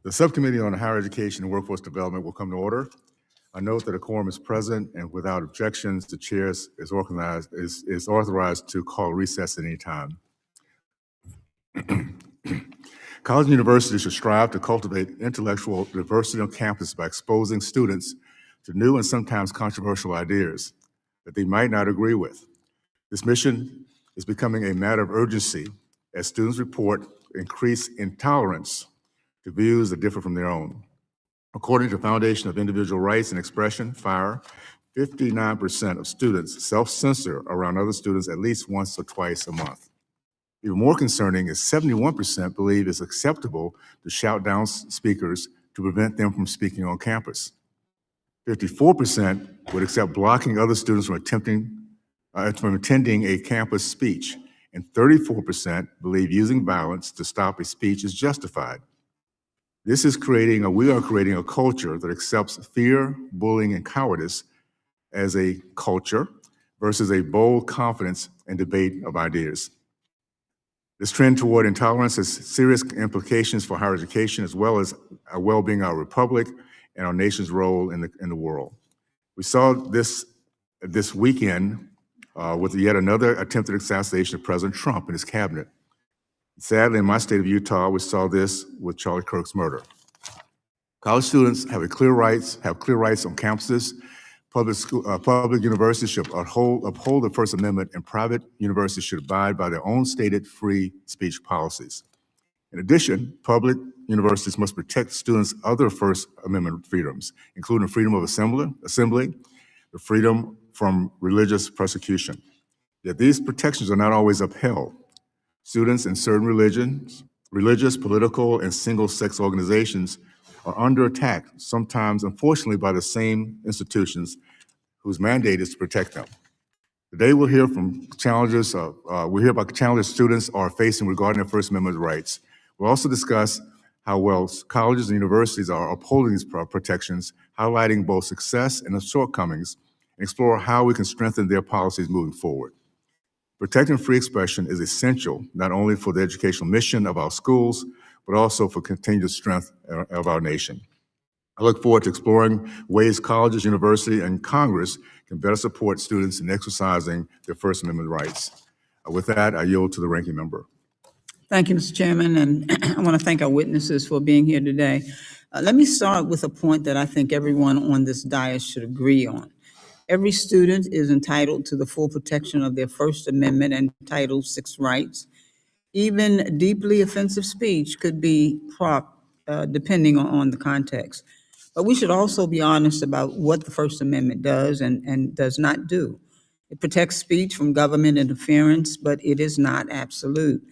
The Subcommittee on Higher Education and Workforce Development will come to order. I note that a quorum is present, and without objections, the chair is authorized to call recess at any time. College and universities should strive to cultivate intellectual diversity on campus by exposing students to new and sometimes controversial ideas that they might not agree with. This mission is becoming a matter of urgency as students report increased intolerance to views that differ from their own. According to the Foundation of Individual Rights and Expression, FIRE, 59% of students self-censor around other students at least once or twice a month. Even more concerning is 71% believe it's acceptable to shout down speakers to prevent them from speaking on campus. 54% would accept blocking other students from attending a campus speech, and 34% believe using violence to stop a speech is justified. We are creating a culture that accepts fear, bullying, and cowardice as a culture versus a bold confidence and debate of ideas. This trend toward intolerance has serious implications for higher education as well as our well-being of our republic and our nation's role in the world. We saw this weekend with yet another attempted assassination of President Trump and his cabinet. Sadly, in my state of Utah, we saw this with Charlie Kirk's murder. College students have clear rights on campuses. Public universities should uphold the First Amendment, and private universities should abide by their own stated free speech policies. In addition, public universities must protect students' other First Amendment freedoms, including freedom of assembly, the freedom from religious persecution. Yet these protections are not always upheld. Students in certain religious, political, and single-sex organizations are under attack, sometimes, unfortunately, by the same institutions whose mandate is to protect them. Today, we'll hear from challenges. We'll hear about the challenges students are facing regarding their First Amendment rights. We'll also discuss how well colleges and universities are upholding these protections, highlighting both success and the shortcomings, and explore how we can strengthen their policies moving forward. Protecting free expression is essential, not only for the educational mission of our schools, but also for continued strength of our nation. I look forward to exploring ways colleges, universities, and Congress can better support students in exercising their First Amendment rights. With that, I yield to the ranking member. Thank you, Mr. Chairman, and I want to thank our witnesses for being here today. Let me start with a point that I think everyone on this dais should agree on. Every student is entitled to the full protection of their First Amendment and Title VI rights. Even deeply offensive speech could be depending on the context. But we should also be honest about what the First Amendment does and does not do. It protects speech from government interference, but it is not absolute.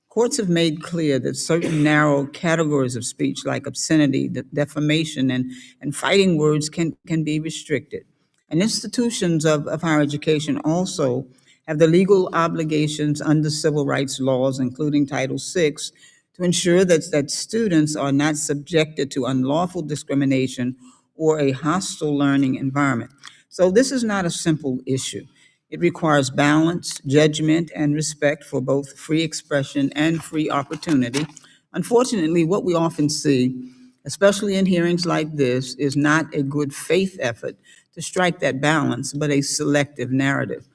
Courts have made clear that certain narrow categories of speech like obscenity, defamation, and fighting words can be restricted. And institutions of higher education also have the legal obligations under civil rights laws, including Title VI, to ensure that students are not subjected to unlawful discrimination or a hostile learning environment. So this is not a simple issue. It requires balance, judgment, and respect for both free expression and free opportunity. Unfortunately, what we often see, especially in hearings like this, is not a good faith effort to strike that balance, but a selective narrative.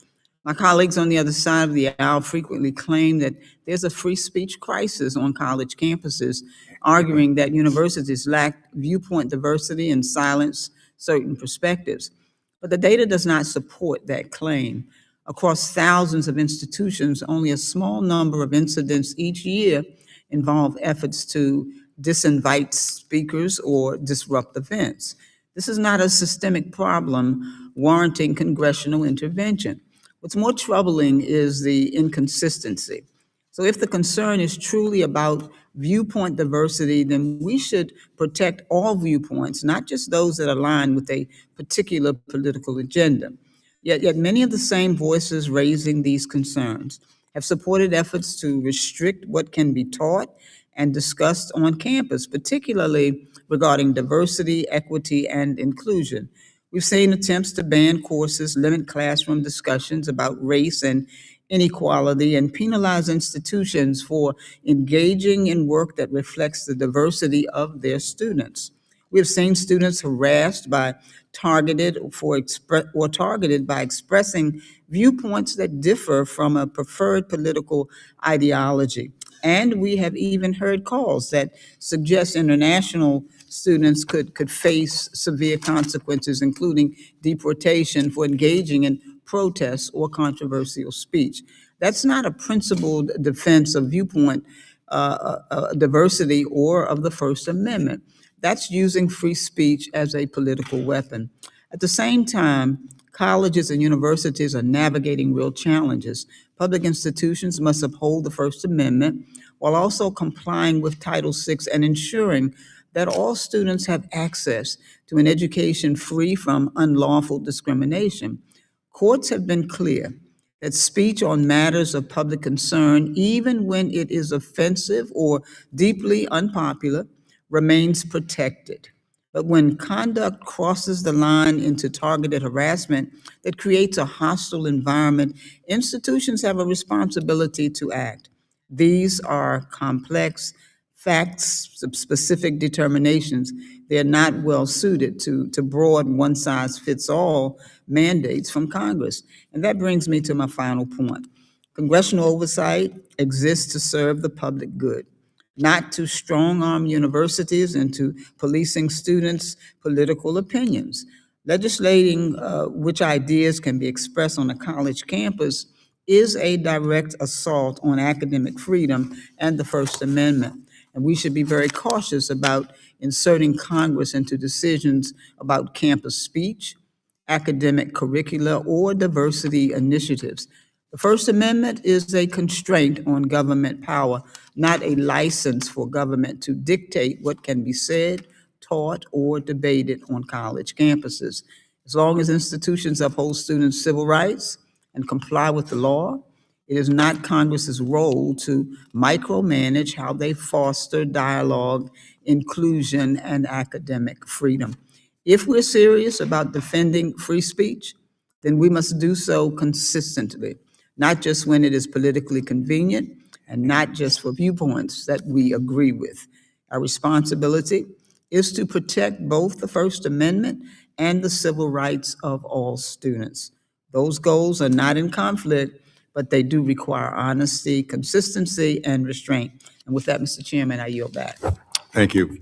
My colleagues on the other side of the aisle frequently claim that there's a free speech crisis on college campuses, arguing that universities lack viewpoint diversity and silence certain perspectives. But the data does not support that claim. Across thousands of institutions, only a small number of incidents each year involve efforts to disinvite speakers or disrupt events. This is not a systemic problem warranting congressional intervention. What's more troubling is the inconsistency. So if the concern is truly about viewpoint diversity, then we should protect all viewpoints, not just those that align with a particular political agenda. Yet many of the same voices raising these concerns have supported efforts to restrict what can be taught and discussed on campus, particularly regarding diversity, equity, and inclusion. We've seen attempts to ban courses, limit classroom discussions about race and inequality, and penalize institutions for engaging in work that reflects the diversity of their students. We have seen students harassed by targeted by expressing viewpoints that differ from a preferred political ideology. And we have even heard calls that suggest international students could face severe consequences, including deportation for engaging in protests or controversial speech. That's not a principled defense of viewpoint diversity or of the First Amendment. That's using free speech as a political weapon. At the same time, colleges and universities are navigating real challenges. Public institutions must uphold the First Amendment while also complying with Title VI and ensuring that all students have access to an education free from unlawful discrimination. Courts have been clear that speech on matters of public concern, even when it is offensive or deeply unpopular, remains protected. But when conduct crosses the line into targeted harassment that creates a hostile environment, institutions have a responsibility to act. These are complex, fact-specific determinations. They're not well suited to broad one-size-fits-all mandates from Congress. And that brings me to my final point. Congressional oversight exists to serve the public good, not to strong-arm universities into policing students' political opinions. Legislating which ideas can be expressed on a college campus is a direct assault on academic freedom and the First Amendment. And we should be very cautious about inserting Congress into decisions about campus speech, academic curricula, or diversity initiatives. The First Amendment is a constraint on government power, not a license for government to dictate what can be said, taught, or debated on college campuses. As long as institutions uphold students' civil rights and comply with the law, it is not Congress's role to micromanage how they foster dialogue, inclusion, and academic freedom. If we're serious about defending free speech, then we must do so consistently, not just when it is politically convenient and not just for viewpoints that we agree with. Our responsibility is to protect both the First Amendment and the civil rights of all students. Those goals are not in conflict, but they do require honesty, consistency, and restraint. And with that, Mr. Chairman, I yield back. Thank you.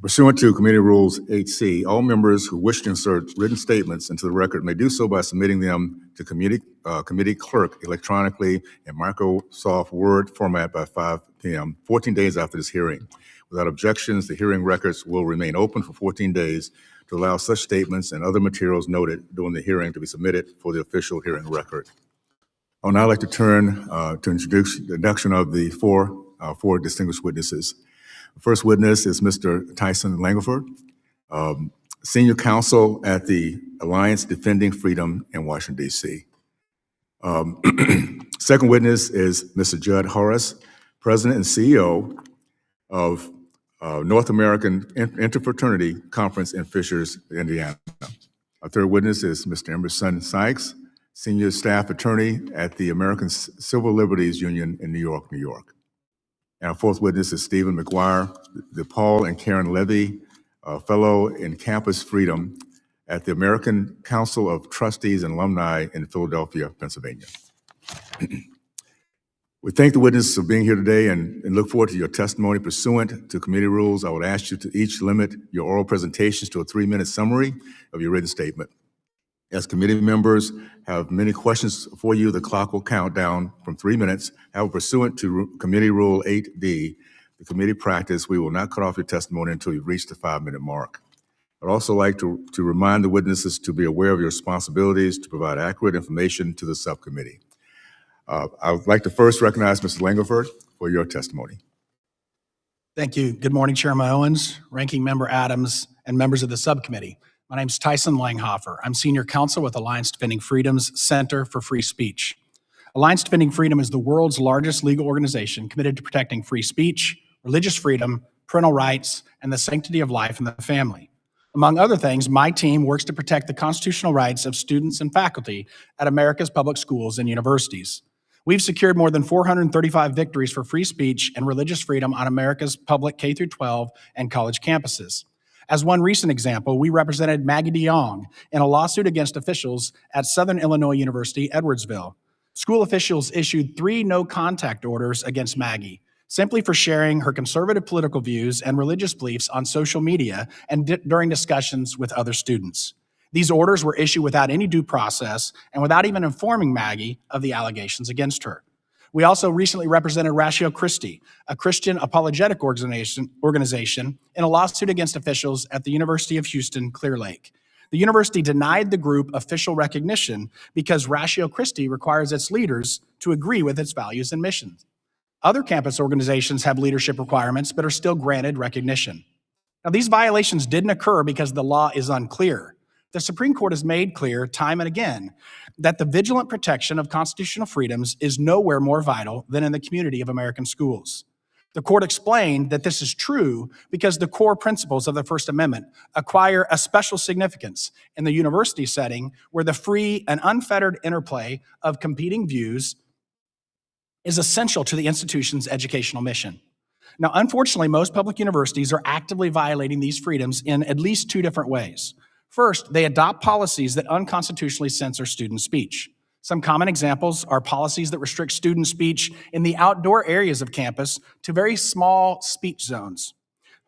Pursuant to Committee Rules 8C, all members who wish to insert written statements into the record may do so by submitting them to committee clerk electronically in Microsoft Word format by 5 p.m., 14 days after this hearing. Without objections, the hearing records will remain open for 14 days to allow such statements and other materials noted during the hearing to be submitted for the official hearing record. I would now like to turn to introduce the introduction of the four distinguished witnesses. The first witness is Mr. Tyson Langhofer, Senior Counsel at the Alliance Defending Freedom in Washington, D.C. Second witness is Mr. Jud Horras, President and CEO of North American Interfraternity Conference in Fishers, Indiana. Our third witness is Mr. Emerson Sykes, Senior Staff Attorney at the American Civil Liberties Union in New York, New York. And our fourth witness is Stephen McGuire, the Paul and Karen Levy Fellow in Campus Freedom at the American Council of Trustees and Alumni in Philadelphia, Pennsylvania. We thank the witnesses for being here today and look forward to your testimony. Pursuant to committee rules, I would ask you to each limit your oral presentations to a 3-minute summary of your written statement. As committee members have many questions for you, the clock will count down from 3 minutes. However, pursuant to Committee Rule 8D, the committee practice, we will not cut off your testimony until you've reached the 5-minute mark. I'd also like to remind the witnesses to be aware of your responsibilities to provide accurate information to the subcommittee. I would like to first recognize Mr. Langhofer for your testimony. Thank you. Good morning, Chairman Owens, Ranking Member Adams, and members of the subcommittee. My name is Tyson Langhofer. I'm Senior Counsel with Alliance Defending Freedom's Center for Free Speech. Alliance Defending Freedom is the world's largest legal organization committed to protecting free speech, religious freedom, parental rights, and the sanctity of life and the family. Among other things, my team works to protect the constitutional rights of students and faculty at America's public schools and universities. We've secured more than 435 victories for free speech and religious freedom on America's public K-12 and college campuses. As one recent example, we represented Maggie DeYoung in a lawsuit against officials at Southern Illinois University, Edwardsville. School officials issued 3 no-contact orders against Maggie, simply for sharing her conservative political views and religious beliefs on social media and during discussions with other students. These orders were issued without any due process and without even informing Maggie of the allegations against her. We also recently represented Ratio Christi, a Christian apologetic organization, in a lawsuit against officials at the University of Houston, Clear Lake. The university denied the group official recognition because Ratio Christi requires its leaders to agree with its values and missions. Other campus organizations have leadership requirements but are still granted recognition. Now, these violations didn't occur because the law is unclear. The Supreme Court has made clear time and again that the vigilant protection of constitutional freedoms is nowhere more vital than in the community of American schools. The court explained that this is true because the core principles of the First Amendment acquire a special significance in the university setting where the free and unfettered interplay of competing views is essential to the institution's educational mission. Now, unfortunately, most public universities are actively violating these freedoms in at least 2 different ways. First, they adopt policies that unconstitutionally censor student speech. Some common examples are policies that restrict student speech in the outdoor areas of campus to very small speech zones,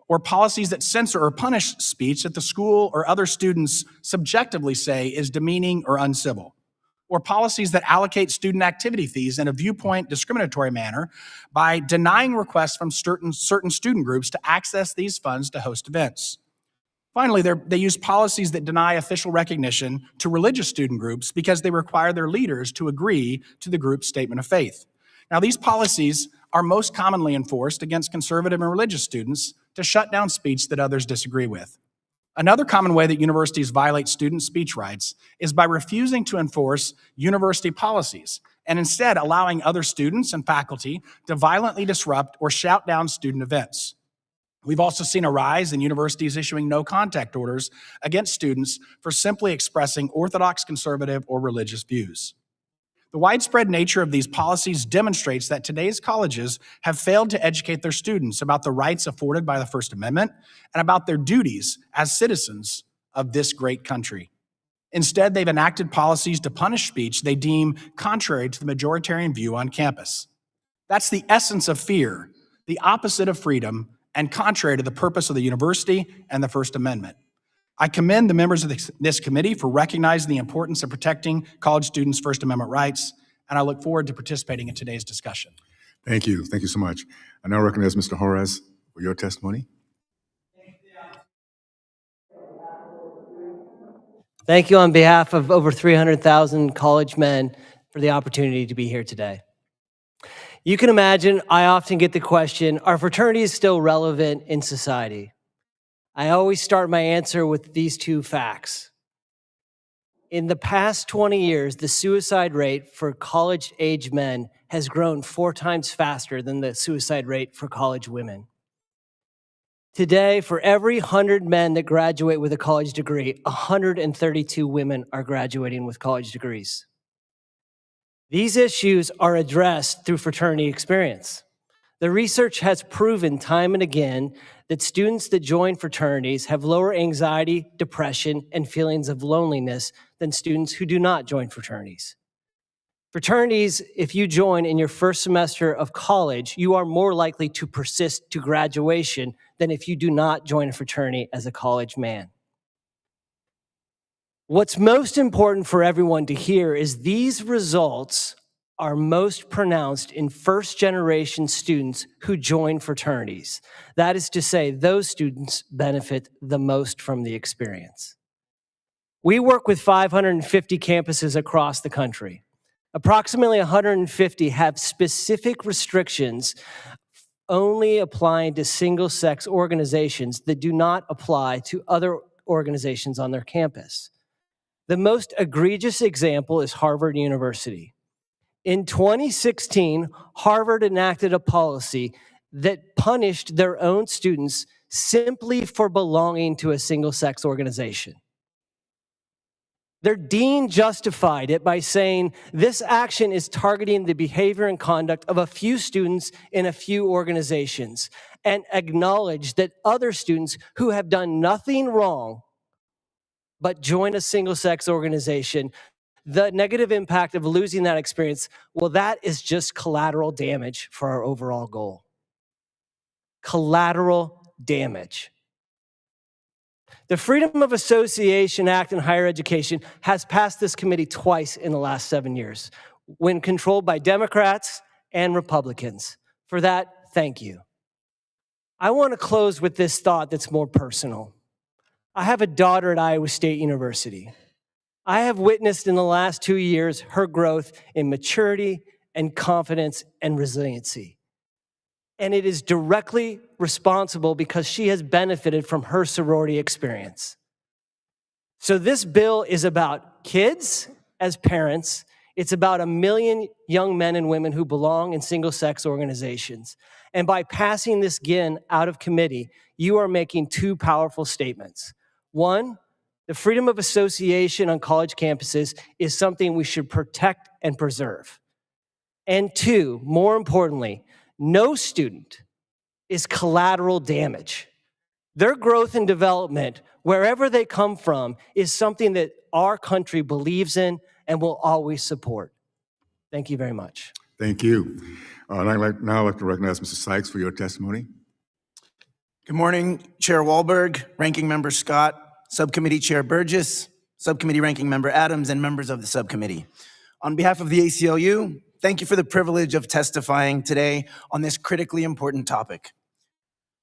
or policies that censor or punish speech that the school or other students subjectively say is demeaning or uncivil, or policies that allocate student activity fees in a viewpoint discriminatory manner by denying requests from certain student groups to access these funds to host events. Finally, they use policies that deny official recognition to religious student groups because they require their leaders to agree to the group's statement of faith. Now, these policies are most commonly enforced against conservative and religious students to shut down speech that others disagree with. Another common way that universities violate student speech rights is by refusing to enforce university policies and instead allowing other students and faculty to violently disrupt or shout down student events. We've also seen a rise in universities issuing no-contact orders against students for simply expressing orthodox, conservative, or religious views. The widespread nature of these policies demonstrates that today's colleges have failed to educate their students about the rights afforded by the First Amendment and about their duties as citizens of this great country. Instead, they've enacted policies to punish speech they deem contrary to the majoritarian view on campus. That's the essence of fear, the opposite of freedom, and contrary to the purpose of the university and the First Amendment. I commend the members of this committee for recognizing the importance of protecting college students' First Amendment rights, and I look forward to participating in today's discussion. Thank you. Thank you so much. I now recognize Mr. Horras for your testimony. Thank you on behalf of over 300,000 college men for the opportunity to be here today. You can imagine I often get the question, are fraternities still relevant in society? I always start my answer with these 2 facts. In the past 20 years, the suicide rate for college-age men has grown 4 times faster than the suicide rate for college women. Today, for every 100 men that graduate with a college degree, 132 women are graduating with college degrees. These issues are addressed through fraternity experience. The research has proven time and again that students that join fraternities have lower anxiety, depression, and feelings of loneliness than students who do not join fraternities. Fraternities, if you join in your first semester of college, you are more likely to persist to graduation than if you do not join a fraternity as a college man. What's most important for everyone to hear is these results are most pronounced in first-generation students who join fraternities. That is to say, those students benefit the most from the experience. We work with 550 campuses across the country. Approximately 150 have specific restrictions only applying to single-sex organizations that do not apply to other organizations on their campus. The most egregious example is Harvard University. In 2016, Harvard enacted a policy that punished their own students simply for belonging to a single-sex organization. Their dean justified it by saying this action is targeting the behavior and conduct of a few students in a few organizations, and acknowledged that other students who have done nothing wrong but join a single-sex organization, the negative impact of losing that experience, well, that is just collateral damage for our overall goal. Collateral damage. The Freedom of Association Act in higher education has passed this committee twice in the last 7 years, when controlled by Democrats and Republicans. For that, thank you. I want to close with this thought that's more personal. I have a daughter at Iowa State University. I have witnessed in the last 2 years her growth in maturity and confidence and resiliency. And it is directly responsible because she has benefited from her sorority experience. So this bill is about kids as parents. It's about 1 million young men and women who belong in single-sex organizations. And by passing this again out of committee, you are making two powerful statements. One, the freedom of association on college campuses is something we should protect and preserve. And two, more importantly, no student is collateral damage. Their growth and development, wherever they come from, is something that our country believes in and will always support. Thank you very much. Thank you. I'd like to recognize Mr. Sykes for your testimony. Good morning, Chair Wahlberg, Ranking Member Scott, Subcommittee Chair Burgess, Subcommittee Ranking Member Adams, and members of the subcommittee. On behalf of the ACLU, thank you for the privilege of testifying today on this critically important topic.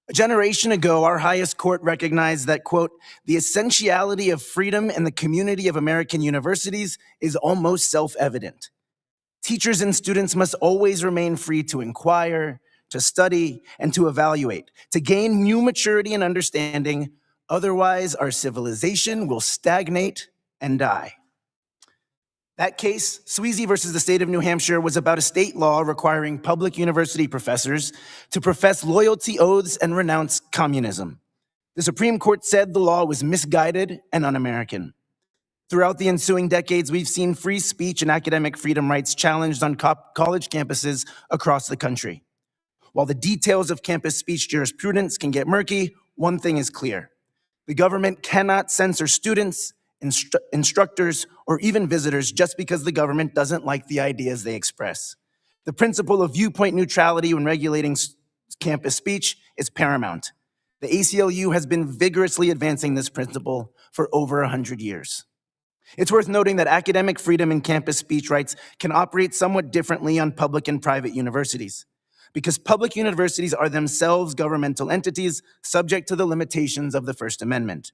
A generation ago, our highest court recognized that, quote, the essentiality of freedom in the community of American universities is almost self-evident. Teachers and students must always remain free to inquire, to study, and to evaluate, to gain new maturity and understanding. Otherwise, our civilization will stagnate and die. That case, Sweezy versus the state of New Hampshire, was about a state law requiring public university professors to profess loyalty oaths and renounce communism. The Supreme Court said the law was misguided and un-American. Throughout the ensuing decades, we've seen free speech and academic freedom rights challenged on college campuses across the country. While the details of campus speech jurisprudence can get murky, one thing is clear. The government cannot censor students, instructors, or even visitors just because the government doesn't like the ideas they express. The principle of viewpoint neutrality when regulating campus speech is paramount. The ACLU has been vigorously advancing this principle for over 100 years. It's worth noting that academic freedom and campus speech rights can operate somewhat differently on public and private universities, because public universities are themselves governmental entities subject to the limitations of the First Amendment.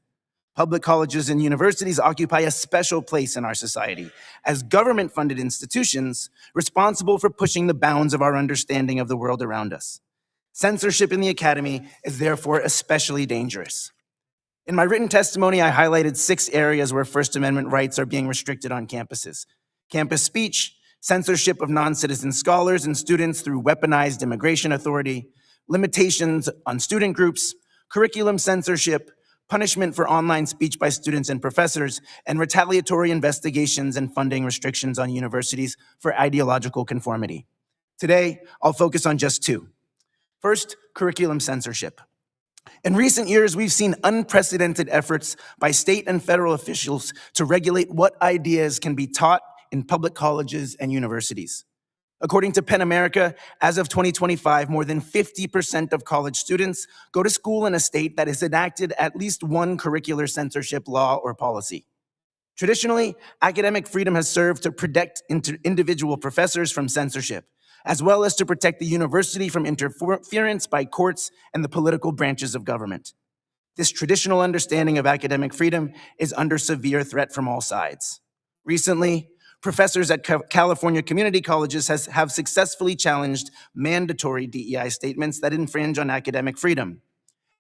Public colleges and universities occupy a special place in our society as government-funded institutions responsible for pushing the bounds of our understanding of the world around us. Censorship in the academy is therefore especially dangerous. In my written testimony, I highlighted 6 areas where First Amendment rights are being restricted on campuses: campus speech, censorship of non-citizen scholars and students through weaponized immigration authority, limitations on student groups, curriculum censorship, punishment for online speech by students and professors, and retaliatory investigations and funding restrictions on universities for ideological conformity. Today, I'll focus on just 2. First, curriculum censorship. In recent years, we've seen unprecedented efforts by state and federal officials to regulate what ideas can be taught in public colleges and universities. According to PEN America, as of 2025, more than 50% of college students go to school in a state that has enacted at least one curricular censorship law or policy. Traditionally, academic freedom has served to protect individual professors from censorship, as well as to protect the university from interference by courts and the political branches of government. This traditional understanding of academic freedom is under severe threat from all sides. Recently, professors at California community colleges have successfully challenged mandatory DEI statements that infringe on academic freedom.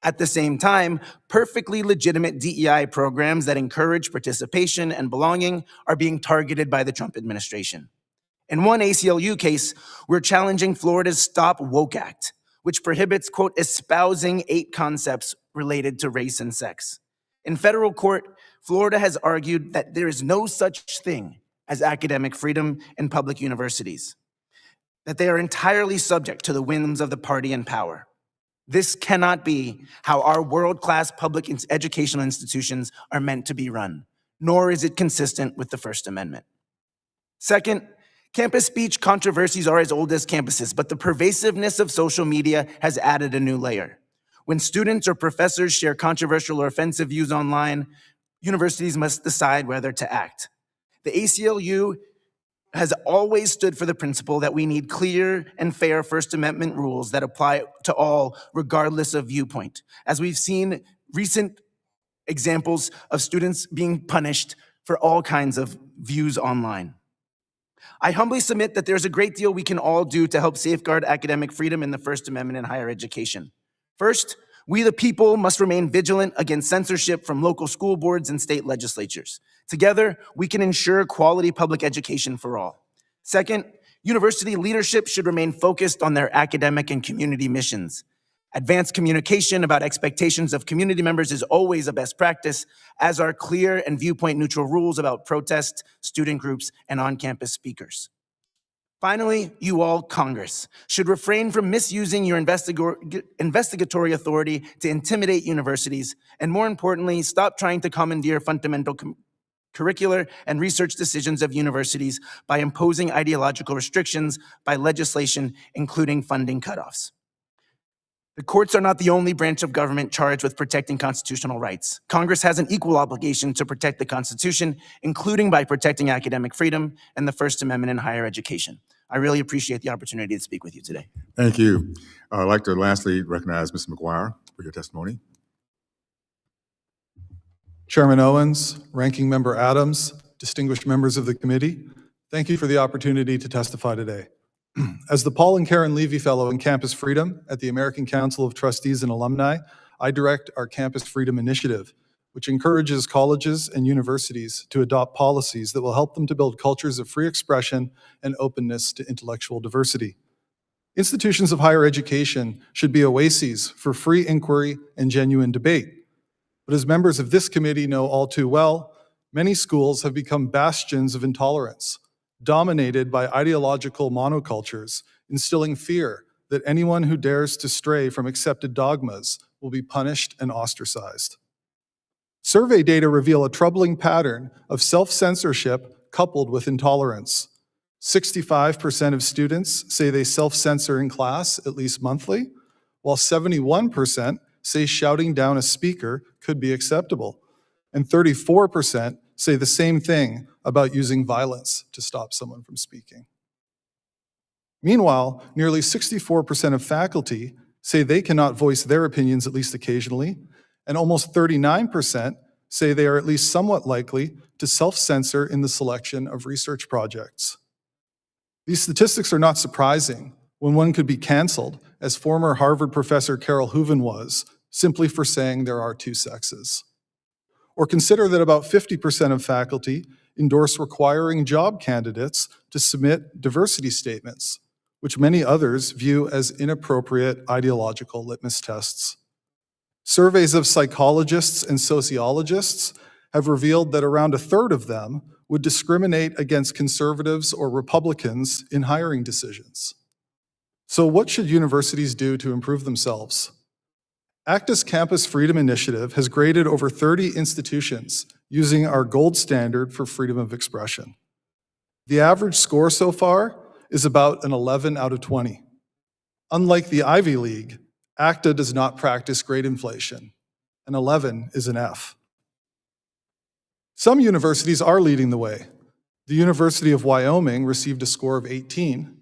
At the same time, perfectly legitimate DEI programs that encourage participation and belonging are being targeted by the Trump administration. In one ACLU case, we're challenging Florida's Stop Woke Act, which prohibits, quote, espousing 8 concepts related to race and sex. In federal court, Florida has argued that there is no such thing as academic freedom in public universities, that they are entirely subject to the whims of the party in power. This cannot be how our world-class public educational institutions are meant to be run, nor is it consistent with the First Amendment. Second, campus speech controversies are as old as campuses, but the pervasiveness of social media has added a new layer. When students or professors share controversial or offensive views online, universities must decide whether to act. The ACLU has always stood for the principle that we need clear and fair First Amendment rules that apply to all, regardless of viewpoint. As we've seen recent examples of students being punished for all kinds of views online. I humbly submit that there's a great deal we can all do to help safeguard academic freedom in the First Amendment in higher education. First, we the people must remain vigilant against censorship from local school boards and state legislatures. Together, we can ensure quality public education for all. Second, university leadership should remain focused on their academic and community missions. Advanced communication about expectations of community members is always a best practice, as are clear and viewpoint-neutral rules about protest, student groups, and on-campus speakers. Finally, you all, Congress, should refrain from misusing your investigatory authority to intimidate universities, and more importantly, stop trying to commandeer fundamental curricular and research decisions of universities by imposing ideological restrictions by legislation, including funding cutoffs. The courts are not the only branch of government charged with protecting constitutional rights. Congress has an equal obligation to protect the Constitution, including by protecting academic freedom and the First Amendment in higher education. I really appreciate the opportunity to speak with you today. Thank you. I'd like to lastly recognize Mr. McGuire for your testimony. Chairman Owens, Ranking Member Adams, distinguished members of the committee, thank you for the opportunity to testify today. As the Paul and Karen Levy Fellow in Campus Freedom at the American Council of Trustees and Alumni, I direct our Campus Freedom Initiative, which encourages colleges and universities to adopt policies that will help them to build cultures of free expression and openness to intellectual diversity. Institutions of higher education should be oases for free inquiry and genuine debate. But as members of this committee know all too well, many schools have become bastions of intolerance, dominated by ideological monocultures, instilling fear that anyone who dares to stray from accepted dogmas will be punished and ostracized. Survey data reveal a troubling pattern of self-censorship coupled with intolerance. 65% of students say they self-censor in class at least monthly, while 71% say shouting down a speaker could be acceptable, and 34% say the same thing about using violence to stop someone from speaking. Meanwhile, nearly 64% of faculty say they cannot voice their opinions at least occasionally, and almost 39% say they are at least somewhat likely to self-censor in the selection of research projects. These statistics are not surprising when one could be canceled, as former Harvard professor Carol Hooven was, simply for saying there are two sexes. Or consider that about 50% of faculty endorse requiring job candidates to submit diversity statements, which many others view as inappropriate ideological litmus tests. Surveys of psychologists and sociologists have revealed that around a third of them would discriminate against conservatives or Republicans in hiring decisions. So what should universities do to improve themselves? ACTA's Campus Freedom Initiative has graded over 30 institutions using our gold standard for freedom of expression. The average score so far is about an 11 out of 20. Unlike the Ivy League, ACTA does not practice grade inflation. An 11 is an F. Some universities are leading the way. The University of Wyoming received a score of 18.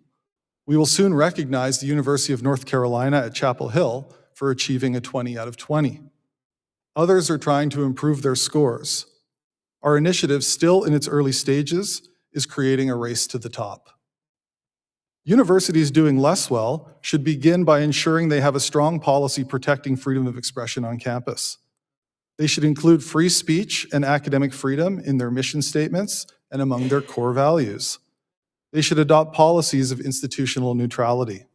We will soon recognize the University of North Carolina at Chapel Hill for achieving a 20 out of 20. Others are trying to improve their scores. Our initiative, still in its early stages, is creating a race to the top. Universities doing less well should begin by ensuring they have a strong policy protecting freedom of expression on campus. They should include free speech and academic freedom in their mission statements and among their core values. They should adopt policies of institutional neutrality.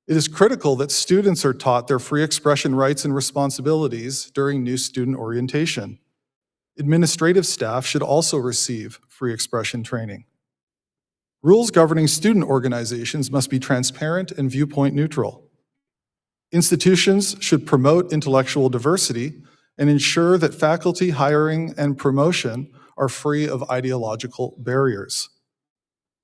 It is critical that students are taught their free expression rights and responsibilities during new student orientation. Administrative staff should also receive free expression training. Rules governing student organizations must be transparent and viewpoint neutral. Institutions should promote intellectual diversity and ensure that faculty hiring and promotion are free of ideological barriers.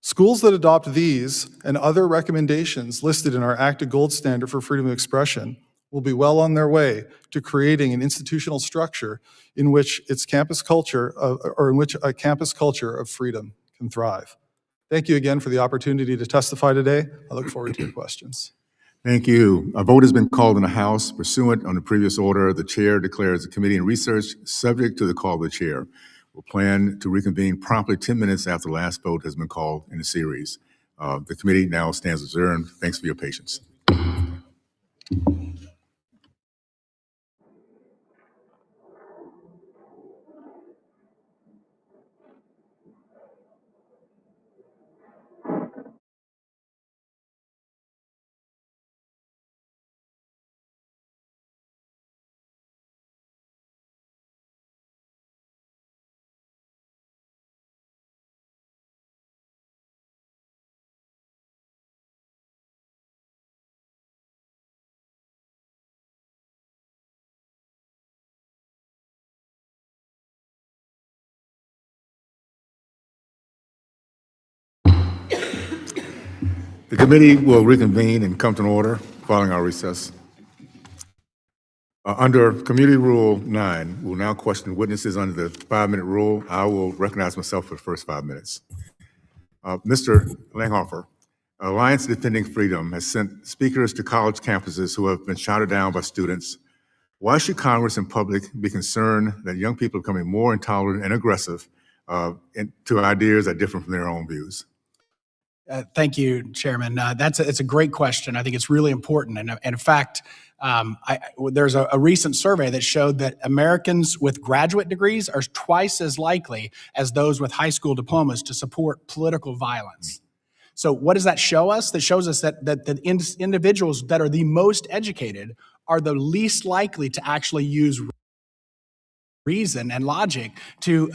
Schools that adopt these and other recommendations listed in our ACTA Gold Standard for Freedom of Expression will be well on their way to creating an institutional structure in which its campus culture, or in which a campus culture of freedom can thrive. Thank you again for the opportunity to testify today. I look forward to your questions. Thank you. A vote has been called in the House. Pursuant on the previous order, the chair declares the committee in research subject to the call of the chair. We'll plan to reconvene promptly 10 minutes after the last vote has been called in the series. The committee now stands adjourned. Thanks for your patience. The committee will reconvene and come to an order following our recess. Under Committee Rule 9, we'll now question witnesses under the 5-minute rule. I will recognize myself for the first 5 minutes. Mr. Langhofer, Alliance Defending Freedom has sent speakers to college campuses who have been shouted down by students. Why should Congress and public be concerned that young people are becoming more intolerant and aggressive to ideas that differ from their own views? Thank you, Chairman. It's a great question. I think it's really important. And in fact, there's a recent survey that showed that Americans with graduate degrees are twice as likely as those with high school diplomas to support political violence. So what does that show us? That shows us that the individuals that are the most educated are the least likely to actually use reason and logic to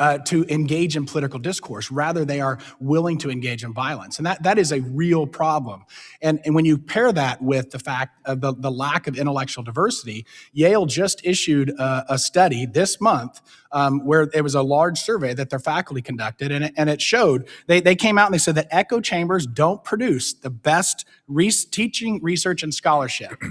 engage in political discourse. Rather, they are willing to engage in violence. And that is a real problem. And when you pair that with the fact of the lack of intellectual diversity, Yale just issued a study this month where it was a large survey that their faculty conducted, and it showed, they came out and they said that echo chambers don't produce the best teaching, research, and scholarship.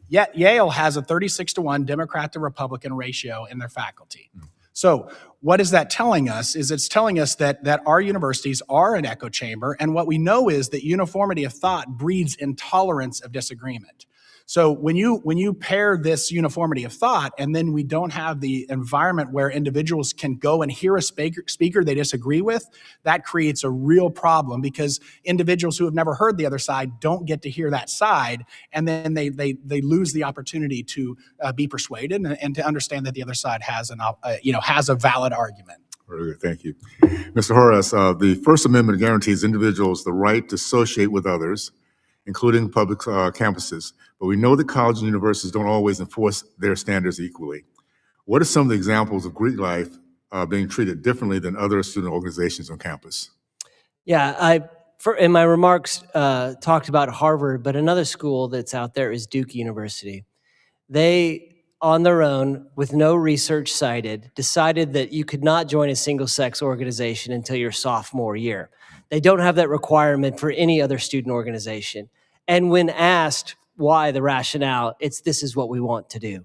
Yet Yale has a 36-to-1 Democrat to Republican ratio in their faculty. So what is that telling us? Is it's telling us that our universities are an echo chamber, and what we know is that uniformity of thought breeds intolerance of disagreement. So when you pair this uniformity of thought, and then we don't have the environment where individuals can go and hear a speaker they disagree with, that creates a real problem, because individuals who have never heard the other side don't get to hear that side, and then they lose the opportunity to be persuaded and to understand that the other side has a valid argument. Very good, thank you. Mr. Horras, the First Amendment guarantees individuals the right to associate with others, including public campuses. But we know that colleges and universities don't always enforce their standards equally. What are some of the examples of Greek life being treated differently than other student organizations on campus? Yeah, in my remarks, talked about Harvard, but another school that's out there is Duke University. They, on their own, with no research cited, decided that you could not join a single-sex organization until your sophomore year. They don't have that requirement for any other student organization. And when asked why, the rationale, this is what we want to do.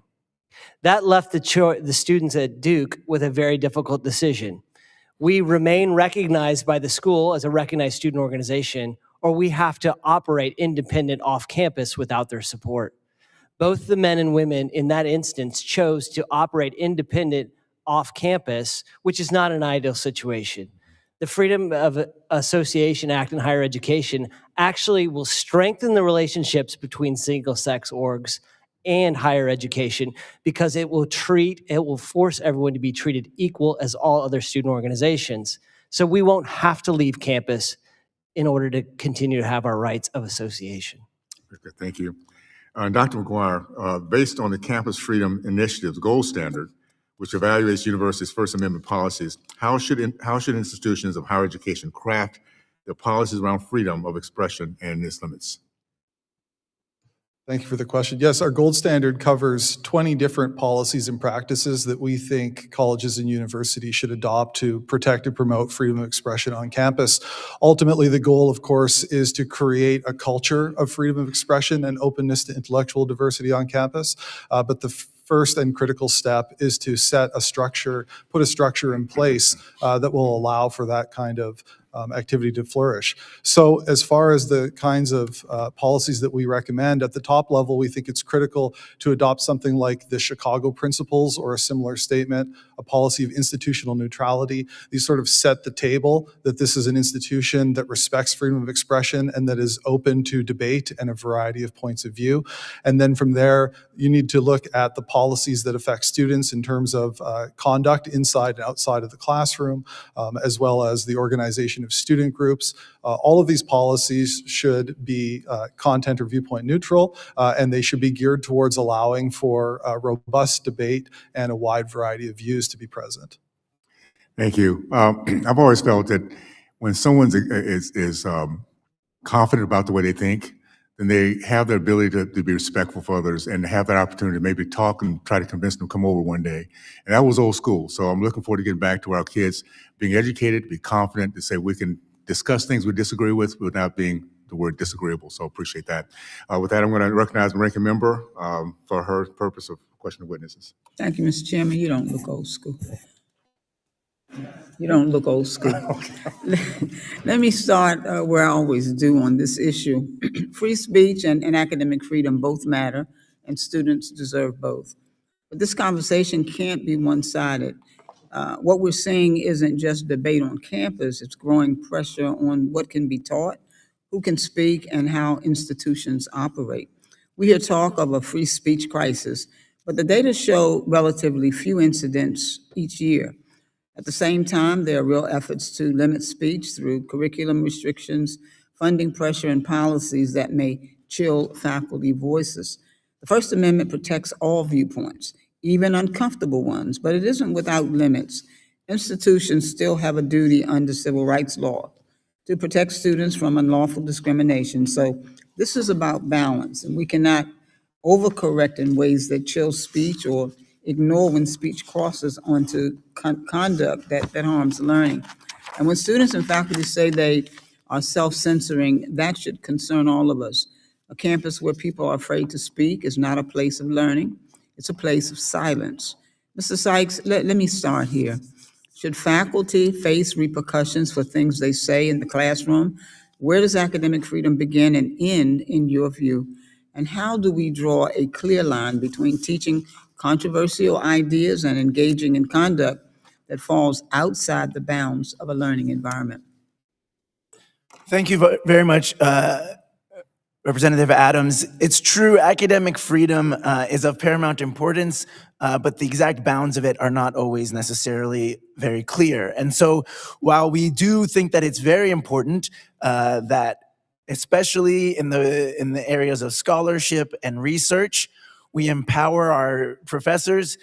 That left the students at Duke with a very difficult decision. We remain recognized by the school as a recognized student organization, or we have to operate independent off campus without their support. Both the men and women in that instance chose to operate independent off campus, which is not an ideal situation. The Freedom of Association Act in higher education actually will strengthen the relationships between single-sex orgs and higher education, because it will force everyone to be treated equal as all other student organizations. So we won't have to leave campus in order to continue to have our rights of association. Okay, thank you. Dr. McGuire, based on the Campus Freedom Initiative's gold standard, which evaluates universities' First Amendment policies, how should institutions of higher education craft their policies around freedom of expression and its limits? Thank you for the question. Yes, our gold standard covers 20 different policies and practices that we think colleges and universities should adopt to protect and promote freedom of expression on campus. Ultimately, the goal, of course, is to create a culture of freedom of expression and openness to intellectual diversity on campus. But the first and critical step is to set a structure, put a structure in place that will allow for that kind of activity to flourish. So as far as the kinds of policies that we recommend, at the top level, we think it's critical to adopt something like the Chicago Principles or a similar statement, a policy of institutional neutrality. These sort of set the table that this is an institution that respects freedom of expression and that is open to debate and a variety of points of view. And then from there, you need to look at the policies that affect students in terms of conduct inside and outside of the classroom, as well as the organization of student groups. All of these policies should be content or viewpoint neutral, and they should be geared towards allowing for robust debate and a wide variety of views to be present. Thank you. I've always felt that when someone is confident about the way they think, then they have the ability to be respectful for others and have that opportunity to maybe talk and try to convince them to come over one day. And that was old school. So I'm looking forward to getting back to our kids being educated, be confident, to say we can discuss things we disagree with without being the word disagreeable. So appreciate that. With that, I'm going to recognize the ranking member for her purpose of question of witnesses. Thank you, Mr. Chairman. You don't look old school. You don't look old school. Let me start where I always do on this issue. Free speech and academic freedom both matter, and students deserve both. But this conversation can't be one-sided. What we're seeing isn't just debate on campus, it's growing pressure on what can be taught, who can speak, and how institutions operate. We hear talk of a free speech crisis, but the data show relatively few incidents each year. At the same time, there are real efforts to limit speech through curriculum restrictions, funding pressure, and policies that may chill faculty voices. The First Amendment protects all viewpoints, even uncomfortable ones, but it isn't without limits. Institutions still have a duty under civil rights law to protect students from unlawful discrimination. So this is about balance, and we cannot overcorrect in ways that chill speech or ignore when speech crosses onto conduct that harms learning. And when students and faculty say they are self-censoring, that should concern all of us. A campus where people are afraid to speak is not a place of learning, it's a place of silence. Mr. Sykes, let me start here. Should faculty face repercussions for things they say in the classroom? Where does academic freedom begin and end in your view? And how do we draw a clear line between teaching controversial ideas and engaging in conduct that falls outside the bounds of a learning environment? Thank you very much, Representative Adams. It's true, academic freedom is of paramount importance, but the exact bounds of it are not always necessarily very clear. And so while we do think that it's very important that, especially in the areas of scholarship and research, we empower our professors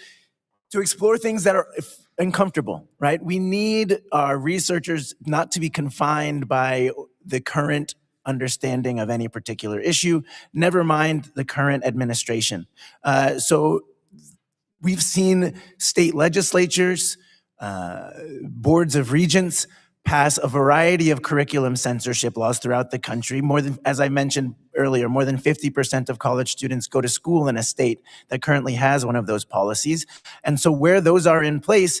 to explore things that are uncomfortable, right? We need our researchers not to be confined by the current understanding of any particular issue, never mind the current administration. So we've seen state legislatures, boards of regents pass a variety of curriculum censorship laws throughout the country. More than, as I mentioned earlier, more than 50% of college students go to school in a state that currently has one of those policies. And so where those are in place,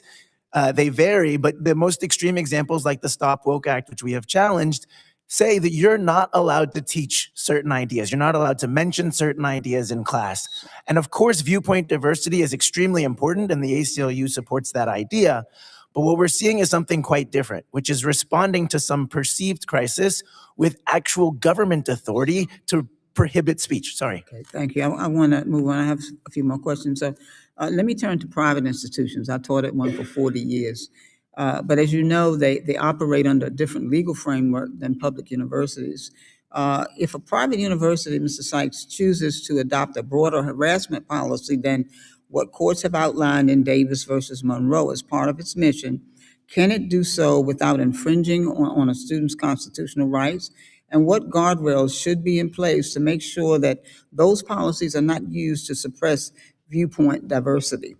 they vary, but the most extreme examples like the Stop Woke Act, which we have challenged, say that you're not allowed to teach certain ideas. You're not allowed to mention certain ideas in class. And of course, viewpoint diversity is extremely important, and the ACLU supports that idea. But what we're seeing is something quite different, which is responding to some perceived crisis with actual government authority to prohibit speech. Sorry. Okay, thank you. I want to move on. I have a few more questions. So let me turn to private institutions. I taught at one for 40 years. But as you know, they operate under a different legal framework than public universities. If a private university, Mr. Sykes, chooses to adopt a broader harassment policy, then what courts have outlined in Davis versus Monroe as part of its mission, can it do so without infringing on a student's constitutional rights? And what guardrails should be in place to make sure that those policies are not used to suppress viewpoint diversity?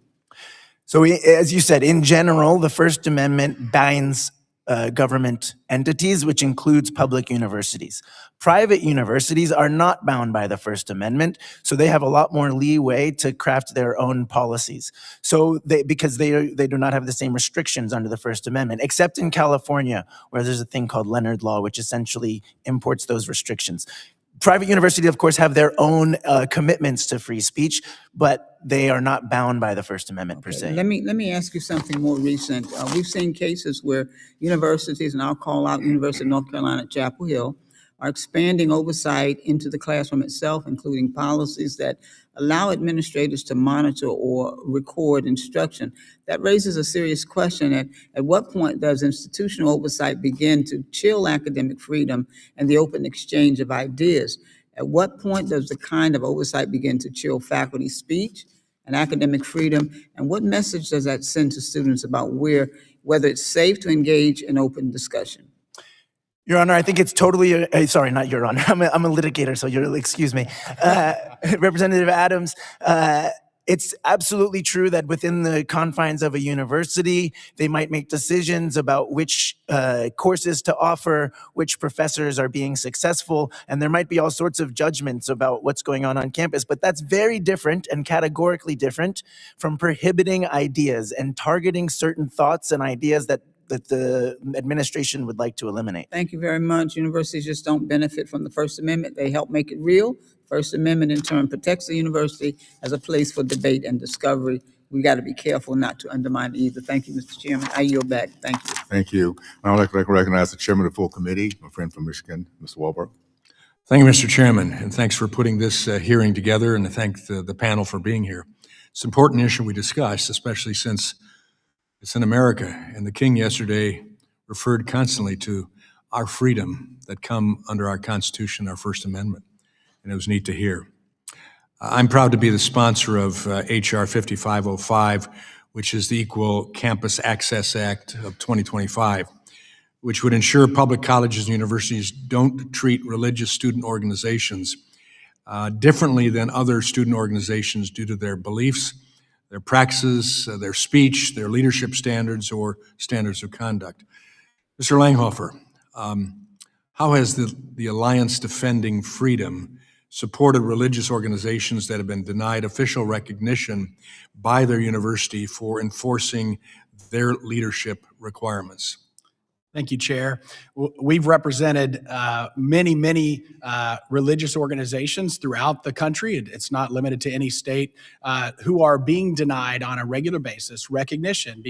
So as you said, in general, the First Amendment binds government entities, which includes public universities. Private universities are not bound by the First Amendment, so they have a lot more leeway to craft their own policies. So because they do not have the same restrictions under the First Amendment, except in California, where there's a thing called Leonard Law, which essentially imports those restrictions. Private universities, of course, have their own commitments to free speech, but they are not bound by the First Amendment per se. Let me ask you something more recent. We've seen cases where universities, and I'll call out University of North Carolina at Chapel Hill, are expanding oversight into the classroom itself, including policies that allow administrators to monitor or record instruction. That raises a serious question. At what point does institutional oversight begin to chill academic freedom and the open exchange of ideas? At what point does the kind of oversight begin to chill faculty speech and academic freedom? And what message does that send to students about whether it's safe to engage in open discussion? Your Honor, I think it's totally, sorry, not Your Honor, I'm a litigator, so you'll excuse me. Representative Adams, it's absolutely true that within the confines of a university, they might make decisions about which courses to offer, which professors are being successful, and there might be all sorts of judgments about what's going on campus, but that's very different and categorically different from prohibiting ideas and targeting certain thoughts and ideas that the administration would like to eliminate. Thank you very much. Universities just don't benefit from the First Amendment. They help make it real. First Amendment in turn protects the university as a place for debate and discovery. We got to be careful not to undermine either. Thank you, Mr. Chairman. I yield back. Thank you. Thank you. I would like to recognize the chairman of the full committee, my friend from Michigan, Mr. Wahlberg. Thank you, Mr. Chairman, and thanks for putting this hearing together, and I thank the panel for being here. It's an important issue we discussed, especially since it's in America, and the King yesterday referred constantly to our freedom that come under our Constitution, our First Amendment, and it was neat to hear. I'm proud to be the sponsor of H.R. 5505, which is the Equal Campus Access Act of 2025, which would ensure public colleges and universities don't treat religious student organizations differently than other student organizations due to their beliefs, their practices, their speech, their leadership standards, or standards of conduct. Mr. Langhofer, how has the Alliance Defending Freedom supported religious organizations that have been denied official recognition by their university for enforcing their leadership requirements? Thank you, Chair. We've represented many religious organizations throughout the country. It's not limited to any state who are being denied on a regular basis recognition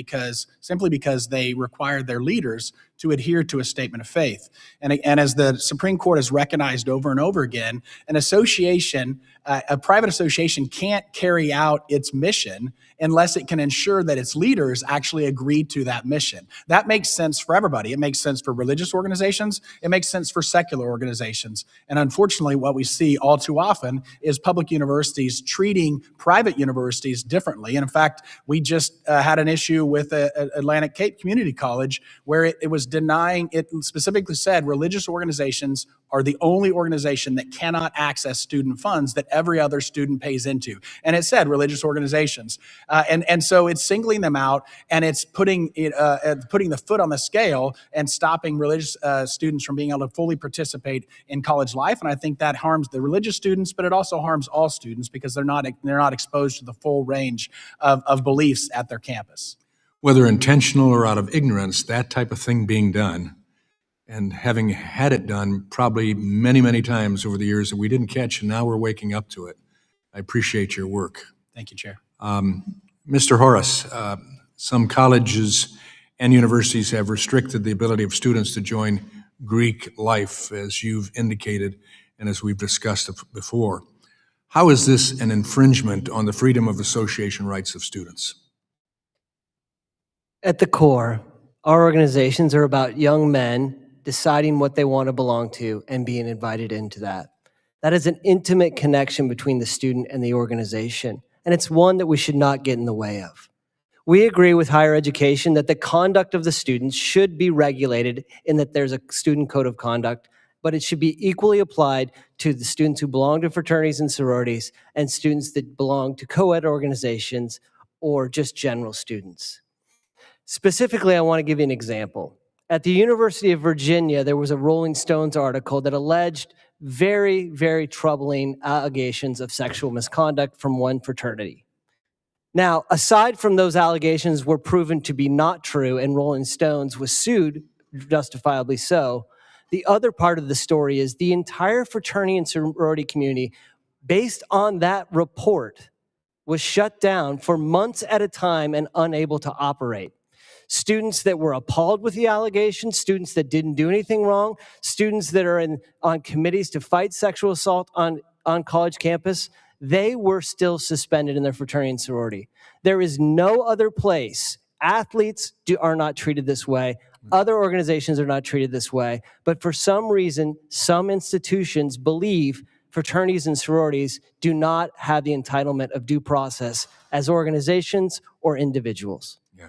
simply because they require their leaders to adhere to a statement of faith. And as the Supreme Court has recognized over and over again, an association, a private association can't carry out its mission unless it can ensure that its leaders actually agree to that mission. That makes sense for everybody. It makes sense for religious organizations. It makes sense for secular organizations. And unfortunately, what we see all too often is public universities treating private universities differently. And in fact, we just had an issue with Atlantic Cape Community College where it was denying, it specifically said religious organizations are the only organization that cannot access student funds that every other student pays into. And it said religious organizations. And so it's singling them out, and it's putting the foot on the scale and stopping religious students from being able to fully participate in college life. And I think that harms the religious students, but it also harms all students because they're not exposed to the full range of beliefs at their campus. Whether intentional or out of ignorance, that type of thing being done, and having had it done probably many times over the years that we didn't catch, and now we're waking up to it. I appreciate your work. Thank you, Chair. Mr. Horras, some colleges and universities have restricted the ability of students to join Greek life, as you've indicated and as we've discussed before. How is this an infringement on the freedom of association rights of students? At the core, our organizations are about young men deciding what they want to belong to and being invited into that. That is an intimate connection between the student and the organization. and it's one that we should not get in the way of. We agree with higher education that the conduct of the students should be regulated in that there's a student code of conduct, but it should be equally applied to the students who belong to fraternities and sororities and students that belong to co-ed organizations or just general students. Specifically, I want to give you an example. At the University of Virginia, there was a Rolling Stones article that alleged very, very troubling allegations of sexual misconduct from one fraternity. Now, aside from those allegations were proven to be not true and Rolling Stones was sued, justifiably so, the other part of the story is the entire fraternity and sorority community, based on that report, was shut down for months at a time and unable to operate. Students that were appalled with the allegations, students that didn't do anything wrong, students that are on committees to fight sexual assault on college campus, they were still suspended in their fraternity and sorority. There is no other place. Athletes are not treated this way. Other organizations are not treated this way. But for some reason, some institutions believe fraternities and sororities do not have the entitlement of due process as organizations or individuals. Yeah.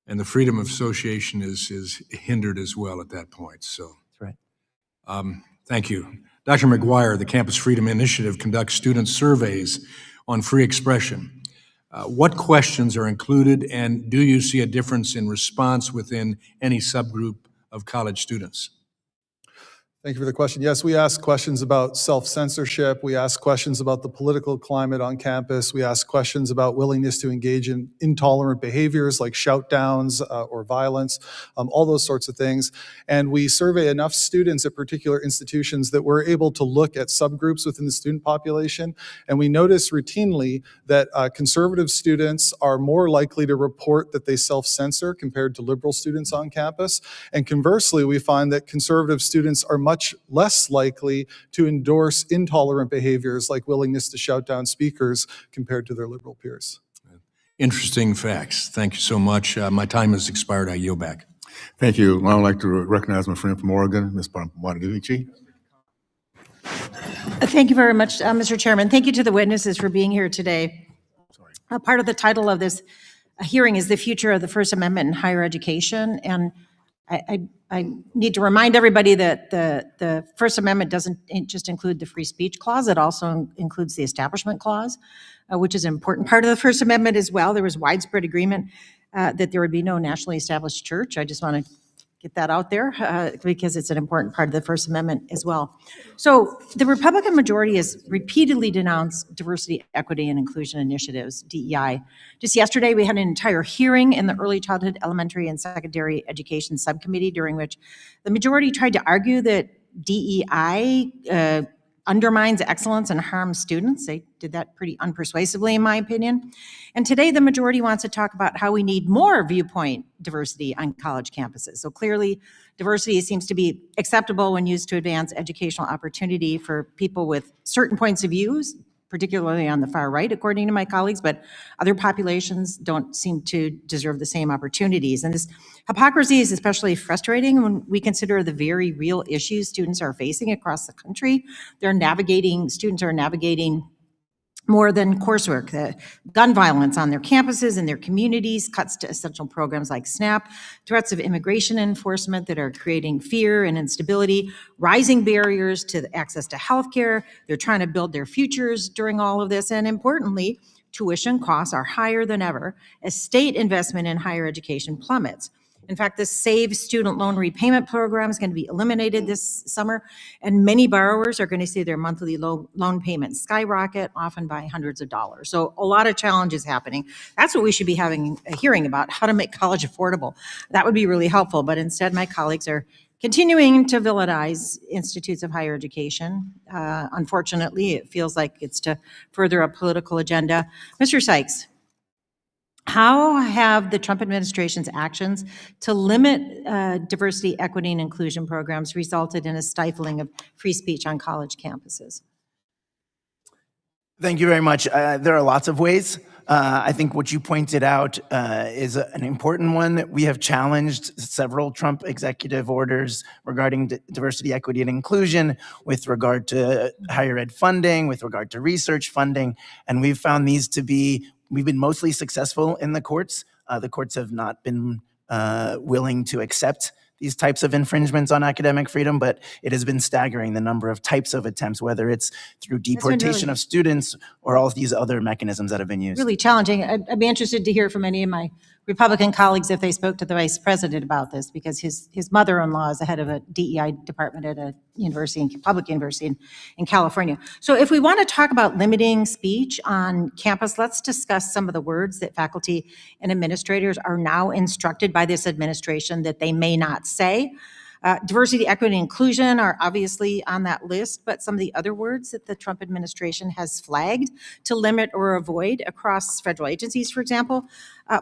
And the freedom of association is hindered as well at that point. So, that's right. Thank you. Dr. McGuire, the Campus Freedom Initiative conducts student surveys on free expression. What questions are included, and do you see a difference in response within any subgroup of college students? Thank you for the question. Yes, we ask questions about self-censorship. We ask questions about the political climate on campus. We ask questions about willingness to engage in intolerant behaviors like shout-downs or violence, all those sorts of things. And we survey enough students at particular institutions that we're able to look at subgroups within the student population. And we notice routinely that conservative students are more likely to report that they self-censor compared to liberal students on campus. And conversely, we find that conservative students are much less likely to endorse intolerant behaviors like willingness to shout down speakers compared to their liberal peers. Interesting facts. Thank you so much. My time has expired. I yield back. Thank you. I would like to recognize my friend from Oregon, Ms. Bonadici. Thank you very much, Mr. Chairman. Thank you to the witnesses for being here today. Part of the title of this hearing is the future of the First Amendment in higher education. And I need to remind everybody that the First Amendment doesn't just include the free speech clause, it also includes the Establishment Clause, which is an important part of the First Amendment as well. There was widespread agreement that there would be no nationally established church. I just want to get that out there because it's an important part of the First Amendment as well. So the Republican majority has repeatedly denounced diversity, equity, and inclusion initiatives, DEI. Just yesterday, we had an entire hearing in the Early Childhood, Elementary, and Secondary Education Subcommittee, during which the majority tried to argue that DEI undermines excellence and harms students. They did that pretty unpersuasively, in my opinion. And today, the majority wants to talk about how we need more viewpoint diversity on college campuses. So clearly, diversity seems to be acceptable when used to advance educational opportunity for people with certain points of views, particularly on the far right, according to my colleagues, but other populations don't seem to deserve the same opportunities. And this hypocrisy is especially frustrating when we consider the very real issues students are facing across the country. Students are navigating more than coursework, the gun violence on their campuses and their communities, cuts to essential programs like SNAP, threats of immigration enforcement that are creating fear and instability, rising barriers to the access to healthcare. They're trying to build their futures during all of this. And importantly, tuition costs are higher than ever as state investment in higher education plummets. In fact, the SAVE student loan repayment program is going to be eliminated this summer, and many borrowers are going to see their monthly loan payments skyrocket, often by hundreds of dollars. So a lot of challenges happening. That's what we should be having a hearing about, how to make college affordable. That would be really helpful, but instead my colleagues are continuing to villainize institutes of higher education. Unfortunately, it feels like it's to further a political agenda. Mr. Sykes, how have the Trump administration's actions to limit diversity, equity, and inclusion programs resulted in a stifling of free speech on college campuses? Thank you very much. There are lots of ways. I think what you pointed out is an important one. We have challenged several Trump executive orders regarding diversity, equity, and inclusion with regard to higher ed funding, with regard to research funding, and we've found these to be, we've been mostly successful in the courts. The courts have not been willing to accept these types of infringements on academic freedom, but it has been staggering the number of types of attempts, whether it's through deportation of students or all of these other mechanisms that have been used. Really challenging. I'd be interested to hear from any of my Republican colleagues if they spoke to the vice president about this, because his mother-in-law is the head of a DEI department at a university, public university in California. So if we want to talk about limiting speech on campus, let's discuss some of the words that faculty and administrators are now instructed by this administration that they may not say. Diversity, equity, and inclusion are obviously on that list, but some of the other words that the Trump administration has flagged to limit or avoid across federal agencies, for example,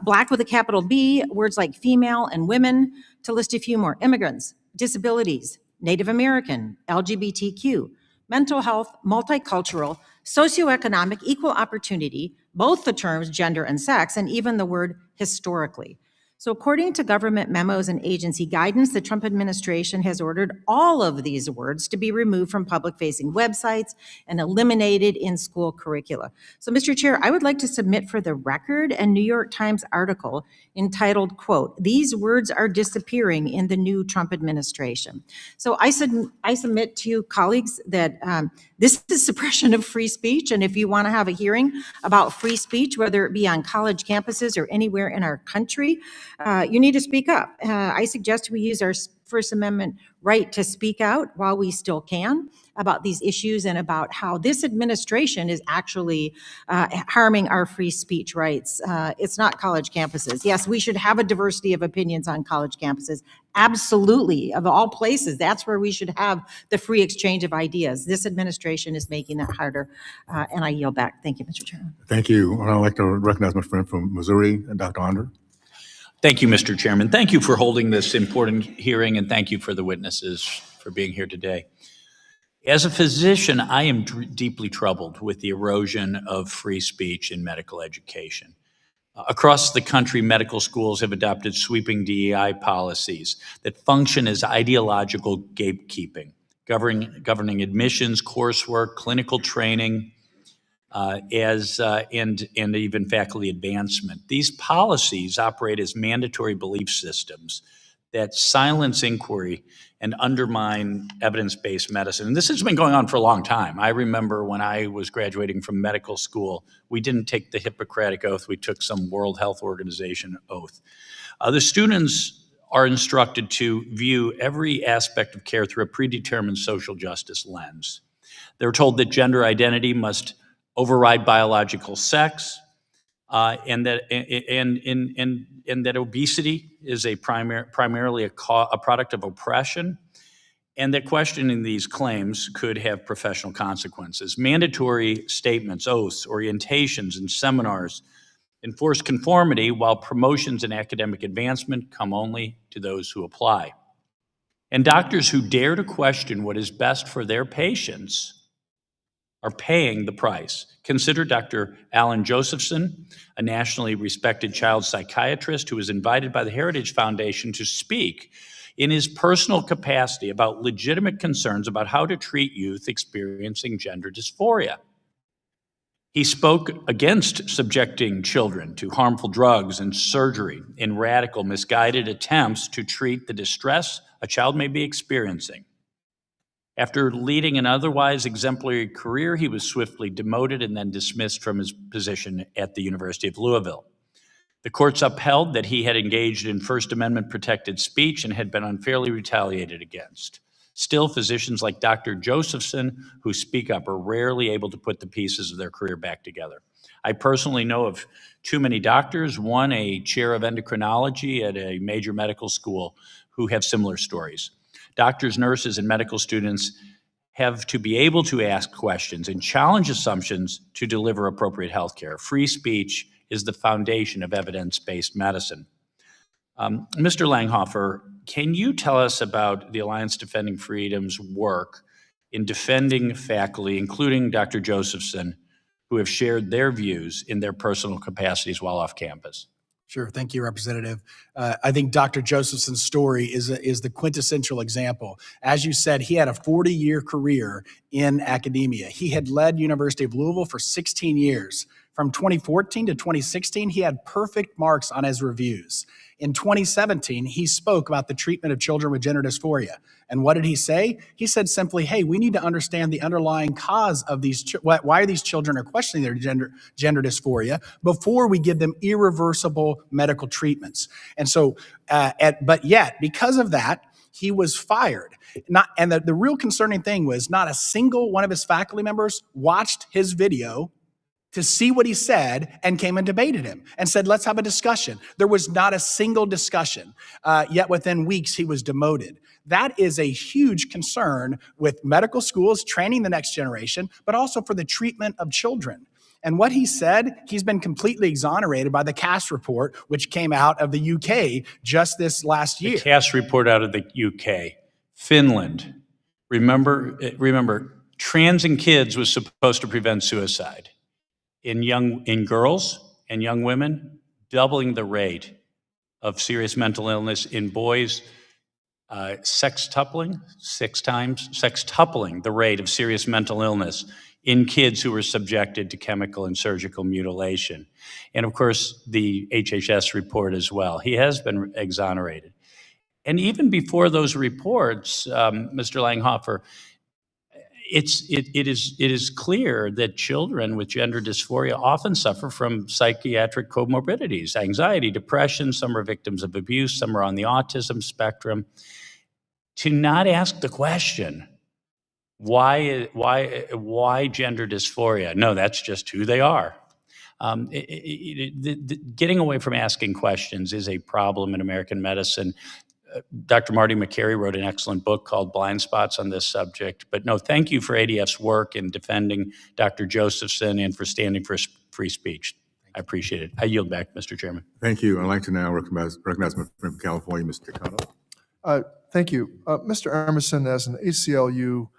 Black with a capital B, words like female and women, to list a few more: immigrants, disabilities, Native American, LGBTQ, mental health, multicultural, socioeconomic, equal opportunity, both the terms gender and sex, and even the word historically. So according to government memos and agency guidance, the Trump administration has ordered all of these words to be removed from public-facing websites and eliminated in school curricula. So, Mr. Chair, I would like to submit for the record a New York Times article entitled, quote, "These words are disappearing in the new Trump administration." So I submit to you, colleagues, that this is suppression of free speech, and if you want to have a hearing about free speech, whether it be on college campuses or anywhere in our country, you need to speak up. I suggest we use our First Amendment right to speak out while we still can about these issues and about how this administration is actually harming our free speech rights. It's not college campuses. Yes, we should have a diversity of opinions on college campuses. Absolutely. Of all places, that's where we should have the free exchange of ideas. This administration is making that harder, and I yield back. Thank you, Mr. Chairman. Thank you. I'd like to recognize my friend from Missouri, Dr. Onder. Thank you, Mr. Chairman. Thank you for holding this important hearing, and thank you for the witnesses for being here today. As a physician, I am deeply troubled with the erosion of free speech in medical education. Across the country, medical schools have adopted sweeping DEI policies that function as ideological gatekeeping, governing admissions, coursework, clinical training, and even faculty advancement. These policies operate as mandatory belief systems that silence inquiry and undermine evidence-based medicine. And this has been going on for a long time. I remember when I was graduating from medical school, we didn't take the Hippocratic Oath, we took some World Health Organization oath. The students are instructed to view every aspect of care through a predetermined social justice lens. They're told that gender identity must override biological sex, and that obesity is primarily a product of oppression, and that questioning these claims could have professional consequences. Mandatory statements, oaths, orientations, and seminars enforce conformity, while promotions and academic advancement come only to those who apply. And doctors who dare to question what is best for their patients are paying the price. Consider Dr. Alan Josephson, a nationally respected child psychiatrist who was invited by the Heritage Foundation to speak in his personal capacity about legitimate concerns about how to treat youth experiencing gender dysphoria. He spoke against subjecting children to harmful drugs and surgery in radical, misguided attempts to treat the distress a child may be experiencing. After leading an otherwise exemplary career, he was swiftly demoted and then dismissed from his position at the University of Louisville. The courts upheld that he had engaged in First Amendment protected speech and had been unfairly retaliated against. Still, physicians like Dr. Josephson who speak up are rarely able to put the pieces of their career back together. I personally know of too many doctors, one a chair of endocrinology at a major medical school, who have similar stories. Doctors, nurses, and medical students have to be able to ask questions and challenge assumptions to deliver appropriate health care. Free speech is the foundation of evidence-based medicine. Mr. Langhofer, can you tell us about the Alliance Defending Freedom's work in defending faculty, including Dr. Josephson, who have shared their views in their personal capacities while off campus. Sure. Thank you, Representative. I think Dr. Josephson's story is the quintessential example. As you said, he had a 40-year career in academia. He had led University of Louisville for 16 years. From 2014 to 2016, he had perfect marks on his reviews. In 2017, he spoke about the treatment of children with gender dysphoria. And what did he say? He said simply, hey, we need to understand the underlying cause of these, why these children are questioning their gender dysphoria before we give them irreversible medical treatments. And so, but yet, because of that, he was fired. And the real concerning thing was not a single one of his faculty members watched his video to see what he said and came and debated him and said, let's have a discussion. There was not a single discussion, yet within weeks he was demoted. That is a huge concern with medical schools training the next generation, but also for the treatment of children. And what he said, he's been completely exonerated by the Cass report, which came out of the UK just this last year. The Cass report out of the UK. Finland. Remember, transing kids was supposed to prevent suicide. In girls and young women, doubling the rate of serious mental illness. In boys, sextupling the rate of serious mental illness in kids who were subjected to chemical and surgical mutilation. And of course, the HHS report as well. He has been exonerated. And even before those reports, Mr. Langhofer, it is clear that children with gender dysphoria often suffer from psychiatric comorbidities, anxiety, depression. Some are victims of abuse, some are on the autism spectrum. To not ask the question, why gender dysphoria? No, that's just who they are. Getting away from asking questions is a problem in American medicine. Dr. Marty McCary wrote an excellent book called Blind Spots on this subject. But no, thank you for ADF's work in defending Dr. Josephson and for standing for free speech. I appreciate it. I yield back, Mr. Chairman. Thank you. I'd like to now recognize my friend from California, Mr. Takano. Thank you. Mr. Emerson, as an ACLU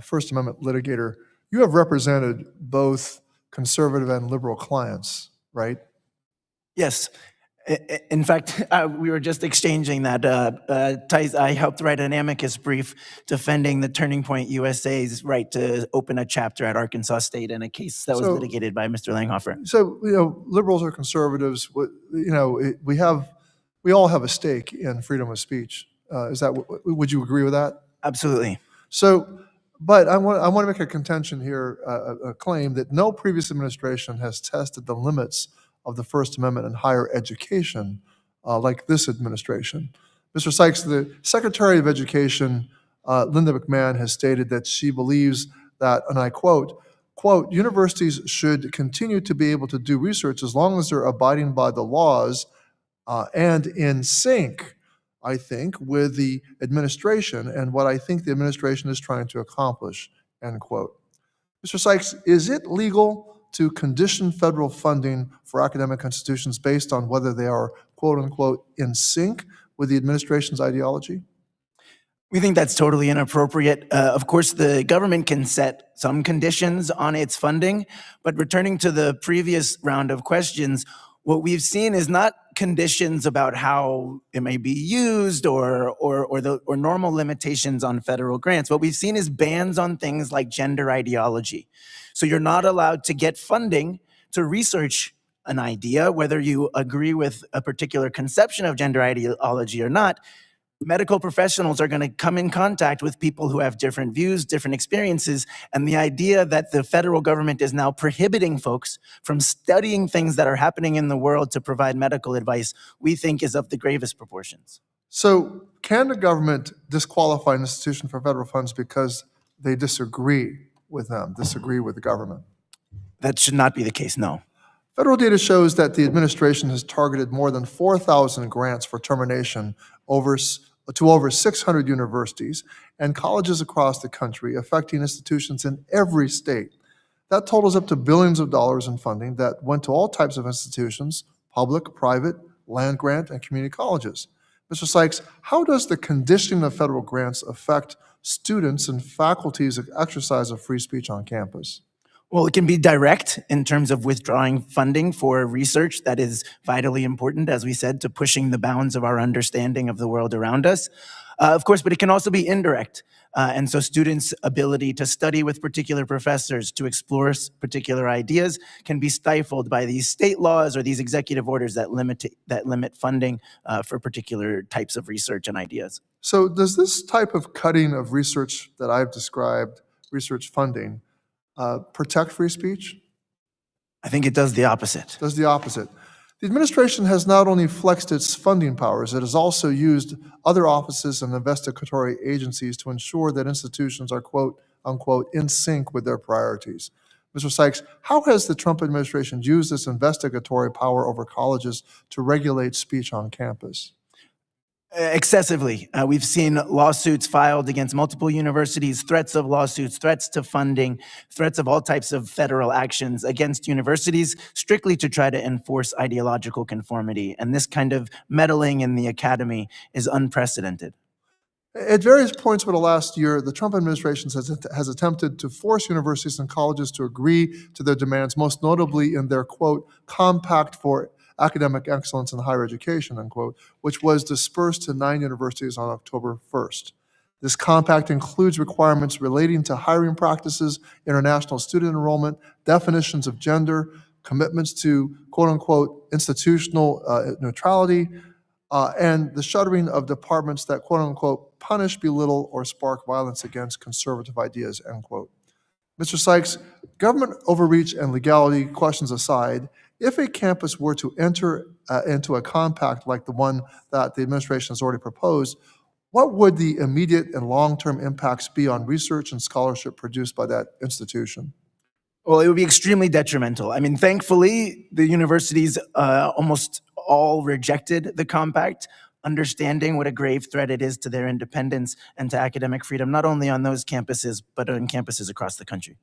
First Amendment litigator, you have represented both conservative and liberal clients, right? Yes. In fact, we were just exchanging that. I helped write an amicus brief defending the Turning Point USA's right to open a chapter at Arkansas State in a case that was litigated by Mr. Langhofer. So, liberals or conservatives, we all have a stake in freedom of speech. Would you agree with that? Absolutely. So, but I want to make a contention here, a claim that no previous administration has tested the limits of the First Amendment in higher education like this administration. Mr. Sykes, the Secretary of Education, Linda McMahon, has stated that she believes that, and I quote, universities should continue to be able to do research as long as they're abiding by the laws and in sync, I think, with the administration and what I think the administration is trying to accomplish, end quote. Mr. Sykes, is it legal to condition federal funding for academic institutions based on whether they are, quote unquote, in sync with the administration's ideology? We think that's totally inappropriate. Of course, the government can set some conditions on its funding, but returning to the previous round of questions, what we've seen is not conditions about how it may be used or normal limitations on federal grants. What we've seen is bans on things like gender ideology. So you're not allowed to get funding to research an idea, whether you agree with a particular conception of gender ideology or not. Medical professionals are going to come in contact with people who have different views, different experiences, and the idea that the federal government is now prohibiting folks from studying things that are happening in the world to provide medical advice, we think is of the gravest proportions. So can the government disqualify an institution for federal funds because they disagree with the government? That should not be the case, no. Federal data shows that the administration has targeted more than 4,000 grants for termination to over 600 universities and colleges across the country, affecting institutions in every state. That totals up to billions of dollars in funding that went to all types of institutions, public, private, land grant, and community colleges. Mr. Sykes, how does the conditioning of federal grants affect students and faculty's exercise of free speech on campus? Well, it can be direct in terms of withdrawing funding for research that is vitally important, as we said, to pushing the bounds of our understanding of the world around us. Of course, but it can also be indirect. And so students' ability to study with particular professors, to explore particular ideas, can be stifled by these state laws or these executive orders that limit funding for particular types of research and ideas. So does this type of cutting of research that I've described, research funding, protect free speech? I think it does the opposite. Does the opposite. The administration has not only flexed its funding powers, it has also used other offices and investigatory agencies to ensure that institutions are, quote, unquote, in sync with their priorities. Mr. Sykes, how has the Trump administration used this investigatory power over colleges to regulate speech on campus? Excessively. We've seen lawsuits filed against multiple universities, threats of lawsuits, threats to funding, threats of all types of federal actions against universities, strictly to try to enforce ideological conformity. And this kind of meddling in the academy is unprecedented. At various points over the last year, the Trump administration has attempted to force universities and colleges to agree to their demands, most notably in their, quote, compact for academic excellence in higher education, unquote, which was dispersed to 9 universities on October 1st. This compact includes requirements relating to hiring practices, international student enrollment, definitions of gender, commitments to, quote unquote, institutional neutrality, and the shuttering of departments that, quote unquote, punish, belittle, or spark violence against conservative ideas, end quote. Mr. Sykes, government overreach and legality questions aside, if a campus were to enter into a compact like the one that the administration has already proposed, what would the immediate and long-term impacts be on research and scholarship produced by that institution? Well, it would be extremely detrimental. I mean, thankfully, the universities almost all rejected the compact, understanding what a grave threat it is to their independence and to academic freedom, not only on those campuses, but on campuses across the country.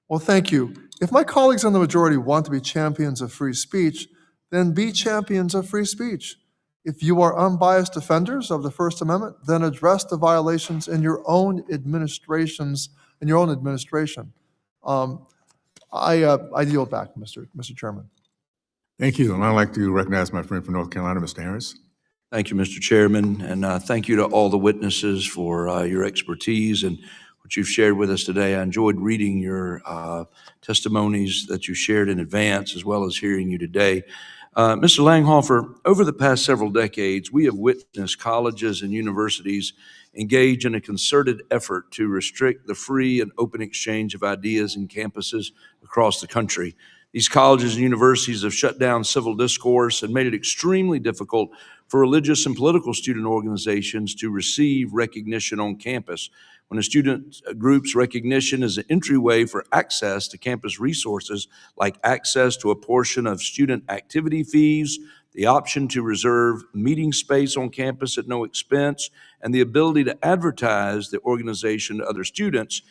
Well, thank you. If my colleagues on the majority want to be champions of free speech, then be champions of free speech. If you are unbiased defenders of the First Amendment, then address the violations in your own administration. I yield back, Mr. Chairman. Thank you. And I'd like to recognize my friend from North Carolina, Mr. Harris. Thank you, Mr. Chairman, and thank you to all the witnesses for your expertise and what you've shared with us today. I enjoyed reading your testimonies that you shared in advance, as well as hearing you today. Mr. Langhofer, over the past several decades, we have witnessed colleges and universities engage in a concerted effort to restrict the free and open exchange of ideas in campuses across the country. These colleges and universities have shut down civil discourse and made it extremely difficult for religious and political student organizations to receive recognition on campus. When a student group's recognition is an entryway for access to campus resources, like access to a portion of student activity fees, the option to reserve meeting space on campus at no expense, and the ability to advertise the organization to other students,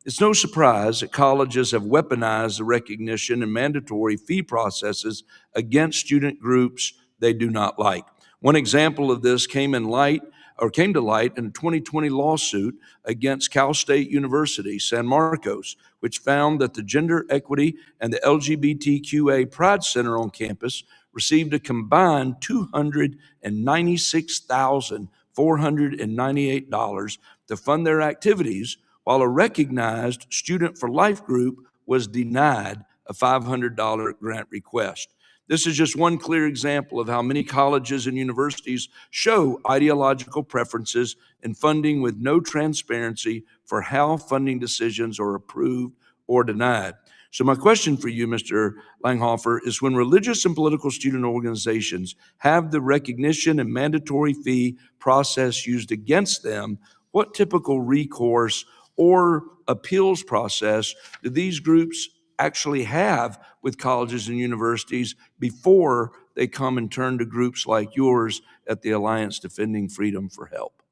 it's no surprise that colleges have weaponized the recognition and mandatory fee processes against student groups they do not like. One example of this came to light in a 2020 lawsuit against Cal State University, San Marcos, which found that the Gender Equity and the LGBTQA Pride Center on campus received a combined $296,498 to fund their activities, while a recognized Student for Life group was denied a $500 grant request. This is just one clear example of how many colleges and universities show ideological preferences in funding with no transparency for how funding decisions are approved or denied. So my question for you, Mr. Langhofer, is when religious and political student organizations have the recognition and mandatory fee process used against them, what typical recourse or appeals process do these groups actually have with colleges and universities before they come and turn to groups like yours at the Alliance Defending Freedom for help?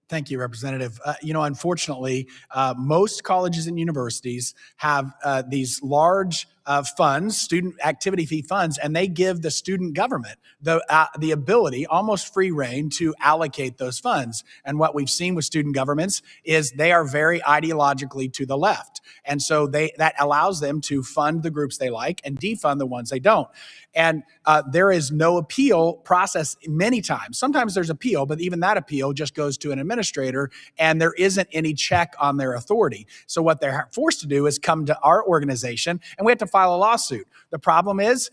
Thank you, Representative. Unfortunately, most colleges and universities have these large funds, student activity fee funds, and they give the student government the ability, almost free reign, to allocate those funds. And what we've seen with student governments is they are very ideologically to the left. And so that allows them to fund the groups they like and defund the ones they don't. And there is no appeal process many times. Sometimes there's appeal, but even that appeal just goes to an administrator, and there isn't any check on their authority. So what they're forced to do is come to our organization, and we have to file a lawsuit. The problem is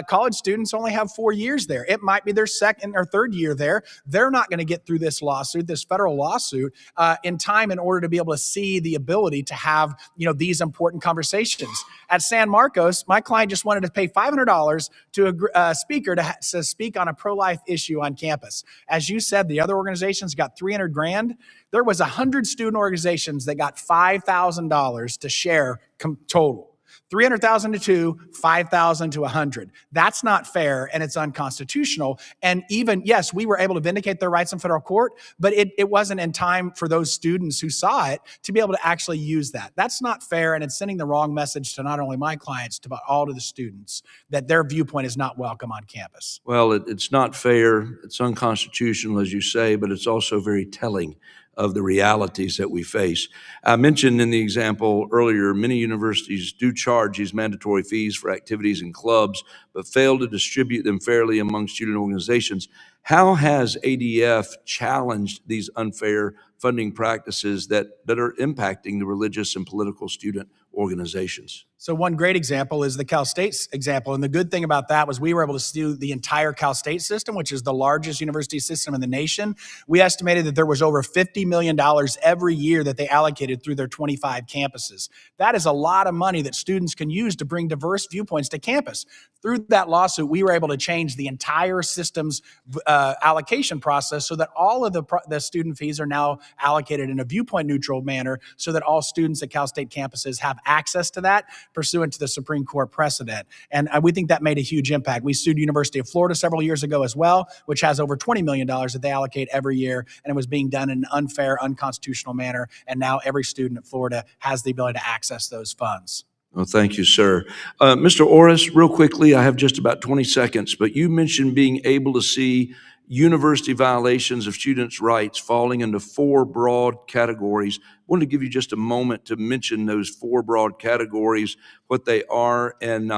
college students only have 4 years there. It might be their second or third year there. They're not going to get through this lawsuit, this federal lawsuit, in time in order to be able to see the ability to have these important conversations. At San Marcos, my client just wanted to pay $500 to a speaker to speak on a pro-life issue on campus. As you said, the other organizations got $300,000. There was 100 student organizations that got $5,000 to share total. 300,000 to 2, 5,000 to 100. That's not fair, and it's unconstitutional. And even, yes, we were able to vindicate their rights in federal court, but it wasn't in time for those students who saw it to be able to actually use that. That's not fair, and it's sending the wrong message to not only my clients, but all of the students, that their viewpoint is not welcome on campus. Well, it's not fair, it's unconstitutional, as you say, but it's also very telling of the realities that we face. I mentioned in the example earlier, many universities do charge these mandatory fees for activities and clubs, but fail to distribute them fairly among student organizations. How has ADF challenged these unfair funding practices that are impacting the religious and political student organizations? So one great example is the Cal State example. And the good thing about that was we were able to do the entire Cal State system, which is the largest university system in the nation. We estimated that there was over $50 million every year that they allocated through their 25 campuses. That is a lot of money that students can use to bring diverse viewpoints to campus. Through that lawsuit, we were able to change the entire system's allocation process so that all of the student fees are now allocated in a viewpoint neutral manner so that all students at Cal State campuses have access to that, pursuant to the Supreme Court precedent. And we think that made a huge impact. We sued University of Florida several years ago as well, which has over $20 million that they allocate every year, and it was being done in an unfair, unconstitutional manner, and now every student at Florida has the ability to access those funds. Well, thank you, sir. Mr. Horras, real quickly, I have just about 20 seconds, but you mentioned being able to see university violations of students' rights falling into 4 broad categories. I wanted to give you just a moment to mention those 4 broad categories, what they are, and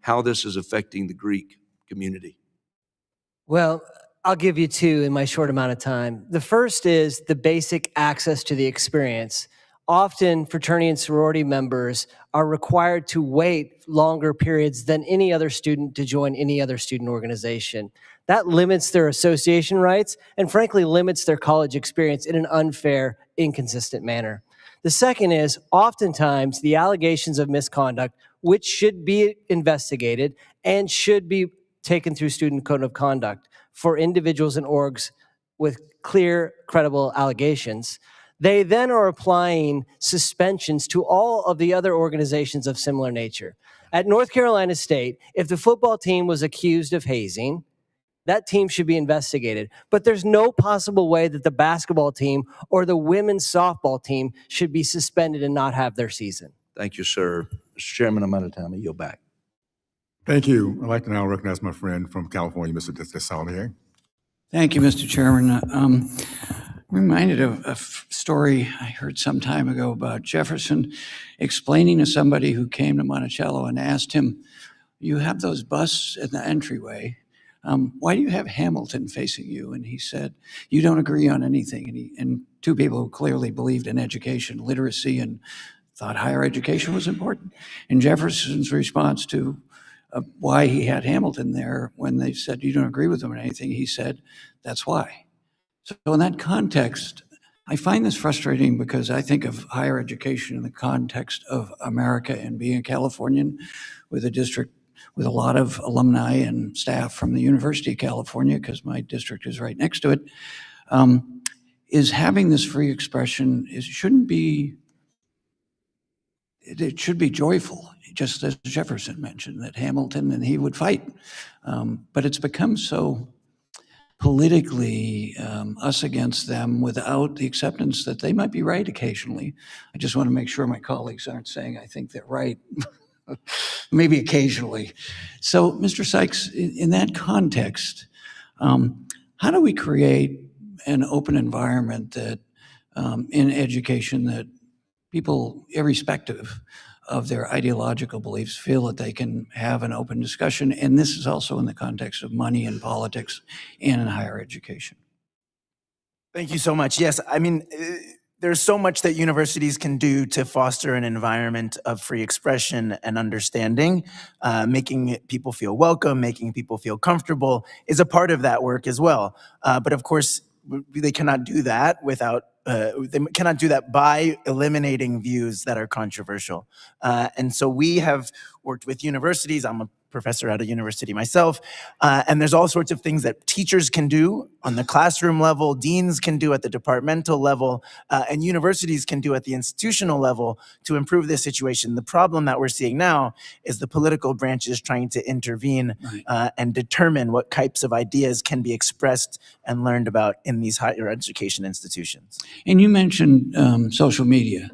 how this is affecting the Greek community. Well, I'll give you 2 in my short amount of time. The first is the basic access to the experience. Often, fraternity and sorority members are required to wait longer periods than any other student to join any other student organization. That limits their association rights and frankly limits their college experience in an unfair, inconsistent manner. The second is oftentimes the allegations of misconduct, which should be investigated and should be taken through student code of conduct for individuals and orgs with clear, credible allegations. They then are applying suspensions to all of the other organizations of similar nature. At North Carolina State, if the football team was accused of hazing, that team should be investigated. But there's no possible way that the basketball team or the women's softball team should be suspended and not have their season. Thank you, sir. Mr. Chairman, I'm out of time. I yield back. Thank you. I'd like to now recognize my friend from California, Mr. Desalegn. Thank you, Mr. Chairman. I'm reminded of a story I heard some time ago about Jefferson explaining to somebody who came to Monticello and asked him, "You have those busts in the entryway. Why do you have Hamilton facing you?" And he said, "You don't agree on anything." And 2 people who clearly believed in education, literacy, and thought higher education was important. And Jefferson's response to why he had Hamilton there, when they said, "You don't agree with him on anything," he said, "That's why." So in that context, I find this frustrating because I think of higher education in the context of America, and being a Californian with a district with a lot of alumni and staff from the University of California, because my district is right next to it, is having this free expression. It should be joyful, just as Jefferson mentioned, that Hamilton and he would fight. But it's become so politically us against them without the acceptance that they might be right occasionally. I just want to make sure my colleagues aren't saying I think they're right. maybe occasionally. So, Mr. Sykes, in that context, how do we create an open environment that, in education, that people, irrespective of their ideological beliefs, feel that they can have an open discussion? And this is also in the context of money and politics and in higher education. Thank you so much. Yes, I mean, there's so much that universities can do to foster an environment of free expression and understanding. Making people feel welcome, making people feel comfortable is a part of that work as well. But of course, they cannot do that without they cannot do that by eliminating views that are controversial. And so we have worked with universities. I'm a professor at a university myself, and there's all sorts of things that teachers can do on the classroom level, deans can do at the departmental level, and universities can do at the institutional level to improve this situation. The problem that we're seeing now is the political branches trying to intervene and determine what types of ideas can be expressed and learned about in these higher education institutions. And you mentioned social media.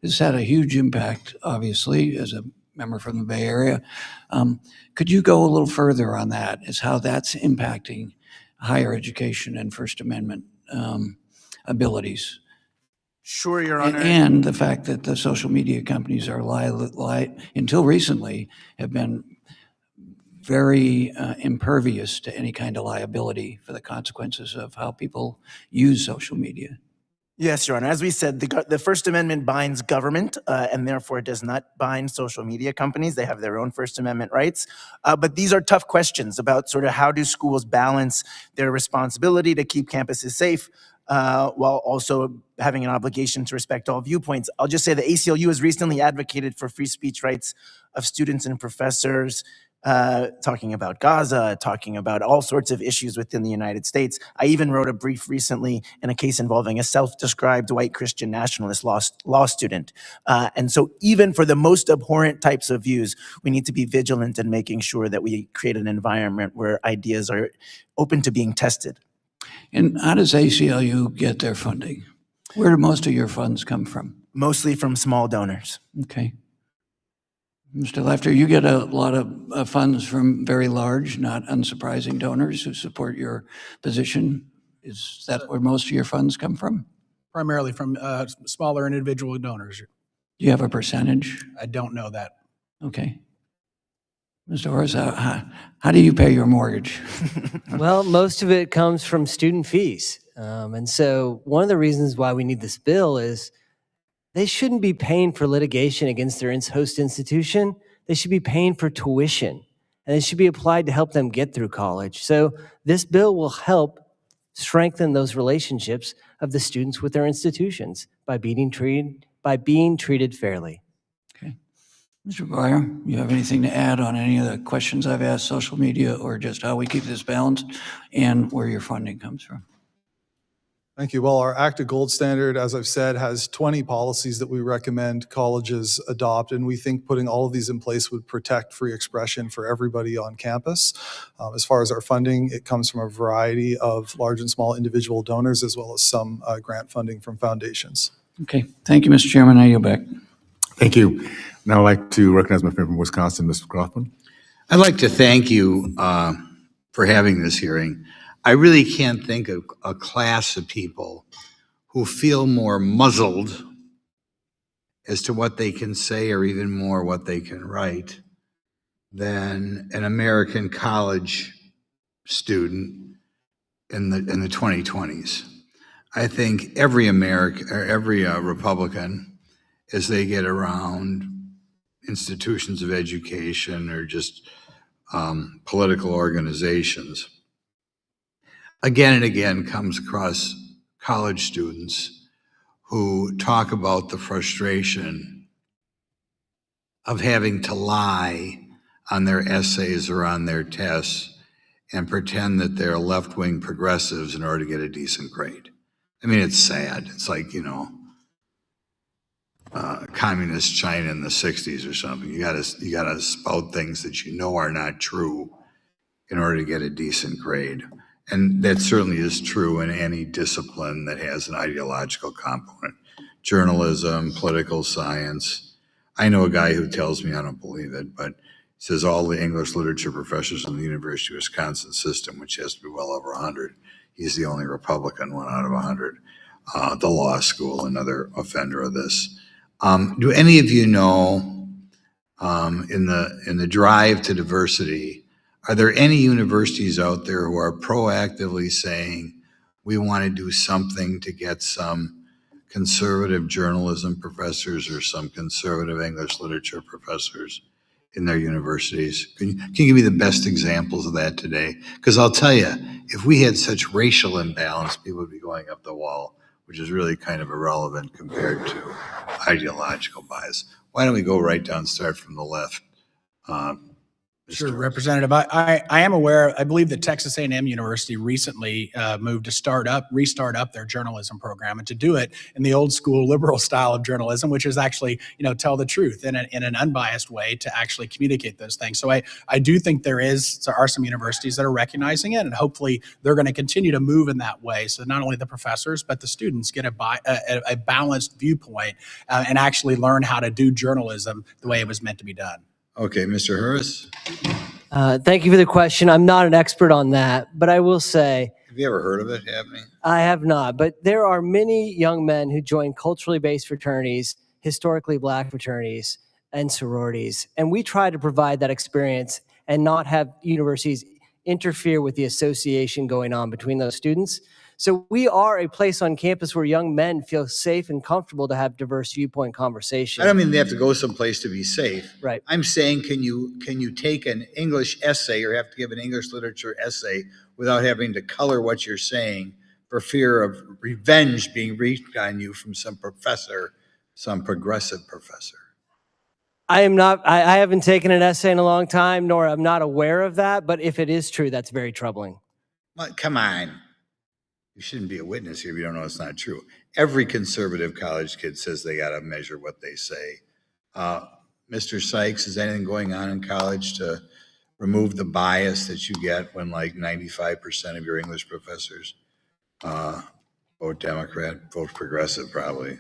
It's had a huge impact, obviously, as a member from the Bay Area. Could you go a little further on that, as how that's impacting higher education and First Amendment abilities? Sure, Your Honor. And the fact that the social media companies are until recently have been very impervious to any kind of liability for the consequences of how people use social media. Yes, Your Honor. As we said, the First Amendment binds government and therefore does not bind social media companies. They have their own First Amendment rights. But these are tough questions about sort of how do schools balance their responsibility to keep campuses safe while also having an obligation to respect all viewpoints. I'll just say the ACLU has recently advocated for free speech rights of students and professors, talking about Gaza, talking about all sorts of issues within the United States. I even wrote a brief recently in a case involving a self-described white Christian nationalist law student. And so even for the most abhorrent types of views, we need to be vigilant in making sure that we create an environment where ideas are open to being tested. And how does ACLU get their funding? Where do most of your funds come from? Mostly from small donors. Okay. Mr. Lefter, you get a lot of funds from very large, not unsurprising donors who support your position. Is that where most of your funds come from? Primarily from smaller individual donors. Do you have a percentage? I don't know that. Okay. Mr. Horras, how do you pay your mortgage? Well, most of it comes from student fees. And so one of the reasons why we need this bill is they shouldn't be paying for litigation against their host institution. They should be paying for tuition, and it should be applied to help them get through college. So this bill will help strengthen those relationships of the students with their institutions by being treated fairly. Okay. Mr. McGuire, you have anything to add on any of the questions I've asked, social media, or just how we keep this balanced and where your funding comes from? Thank you. Well, our ACTA Gold Standard, as I've said, has 20 policies that we recommend colleges adopt, and we think putting all of these in place would protect free expression for everybody on campus. As far as our funding, it comes from a variety of large and small individual donors, as well as some grant funding from foundations. Okay. Thank you, Mr. Chairman. I yield back. Thank you. Now I'd like to recognize my friend from Wisconsin, Mr. Grothman. I'd like to thank you for having this hearing. I really can't think of a class of people who feel more muzzled as to what they can say or even more what they can write than an American college student in the 2020s. I think every Republican, as they get around institutions of education or just political organizations, again and again comes across college students who talk about the frustration of having to lie on their essays or on their tests and pretend that they're left-wing progressives in order to get a decent grade. I mean, it's sad. It's like, communist China in the 60s or something. You gotta spout things that you know are not true in order to get a decent grade. And that certainly is true in any discipline that has an ideological component. Journalism, political science. I know a guy who tells me, I don't believe it, but he says all the English literature professors in the University of Wisconsin system, which has to be well over 100, he's the only Republican one out of 100. The law school, another offender of this. Do any of you know, in the drive to diversity, are there any universities out there who are proactively saying, we want to do something to get some conservative journalism professors or some conservative English literature professors in their universities? Can you give me the best examples of that today? Because I'll tell you, if we had such racial imbalance, people would be going up the wall, which is really kind of irrelevant compared to ideological bias. Why don't we go right down, start from the left? Sure, Representative. I am aware, I believe that Texas A&M University recently moved to restart up their journalism program, and to do it in the old school liberal style of journalism, which is actually, tell the truth in an unbiased way to actually communicate those things. So I do think there are some universities that are recognizing it, and hopefully they're going to continue to move in that way. So not only the professors, but the students get a balanced viewpoint and actually learn how to do journalism the way it was meant to be done. Okay, Mr. Horras? Thank you for the question. I'm not an expert on that, but I will say, Have you ever heard of it happening? I have not, but there are many young men who join culturally based fraternities, historically black fraternities, and sororities, and we try to provide that experience and not have universities interfere with the association going on between those students. So we are a place on campus where young men feel safe and comfortable to have diverse viewpoint conversation. I don't mean they have to go someplace to be safe. Right. I'm saying, can you take an English essay or have to give an English literature essay without having to color what you're saying for fear of revenge being wreaked on you from some professor, some progressive professor? I haven't taken an essay in a long time, nor I'm not aware of that, but if it is true, that's very troubling. Well, come on. You shouldn't be a witness here if you don't know it's not true. Every conservative college kid says they got to measure what they say. Mr. Sykes, is anything going on in college to remove the bias that you get when like 95% of your English professors vote Democrat, vote progressive probably?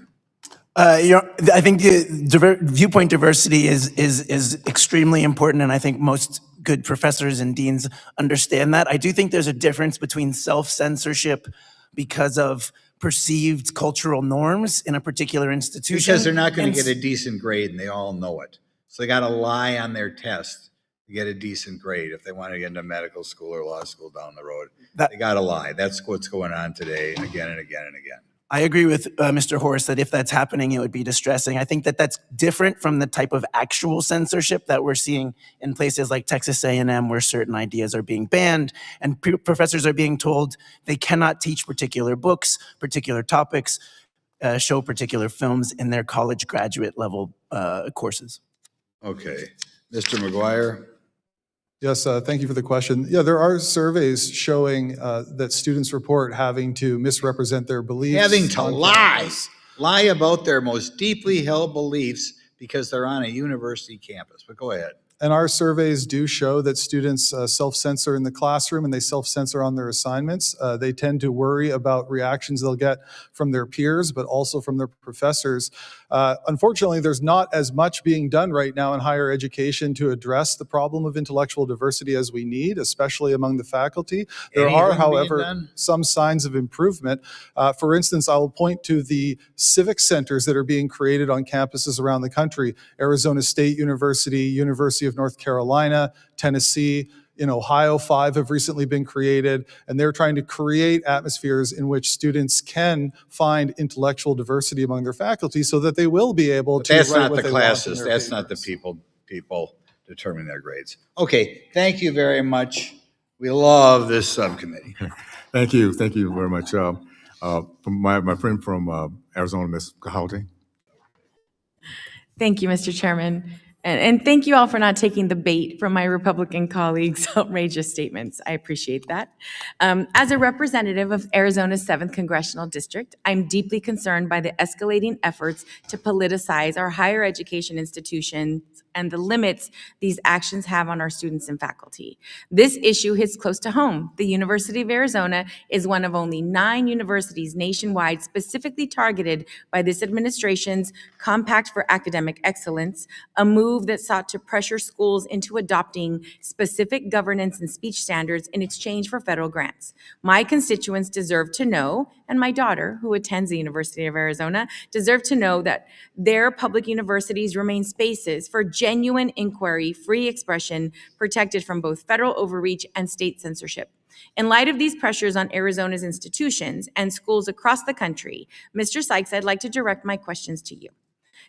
I think the viewpoint diversity is extremely important, and I think most good professors and deans understand that. I do think there's a difference between self-censorship because of perceived cultural norms in a particular institution. Because they're not going to get a decent grade, and they all know it. So they got to lie on their test to get a decent grade if they want to get into medical school or law school down the road. They got to lie. That's what's going on today, again and again and again. I agree with Mr. Horras that if that's happening, it would be distressing. I think that that's different from the type of actual censorship that we're seeing in places like Texas A&M, where certain ideas are being banned and professors are being told they cannot teach particular books, particular topics, show particular films in their college graduate level courses. Okay. Mr. McGuire? Yes, thank you for the question. Yeah, there are surveys showing that students report having to misrepresent their beliefs. Having to lie about their most deeply held beliefs because they're on a university campus. But go ahead. And our surveys do show that students self-censor in the classroom and they self-censor on their assignments. They tend to worry about reactions they'll get from their peers, but also from their professors. Unfortunately, there's not as much being done right now in higher education to address the problem of intellectual diversity as we need, especially among the faculty. There are, however, some signs of improvement. For instance, I will point to the civic centers that are being created on campuses around the country. Arizona State University, University of North Carolina, Tennessee, in Ohio, 5 have recently been created, and they're trying to create atmospheres in which students can find intellectual diversity among their faculty so that they will be able to That's write not what the they want in classes. their That's not the papers. people determining their grades. Okay, thank you very much. We love this subcommittee. Thank you very much. From my friend from Arizona, Ms. Cahaldi. Thank you, Mr. Chairman. And thank you all for not taking the bait from my Republican colleagues' outrageous statements. I appreciate that. As a representative of Arizona's 7th Congressional District, I'm deeply concerned by the escalating efforts to politicize our higher education institutions and the limits these actions have on our students and faculty. This issue hits close to home. The University of Arizona is one of only 9 universities nationwide specifically targeted by this administration's Compact for Academic Excellence, a move that sought to pressure schools into adopting specific governance and speech standards in exchange for federal grants. My constituents deserve to know, and my daughter, who attends the University of Arizona, deserve to know that their public universities remain spaces for genuine inquiry, free expression, protected from both federal overreach and state censorship. In light of these pressures on Arizona's institutions and schools across the country, Mr. Sykes, I'd like to direct my questions to you.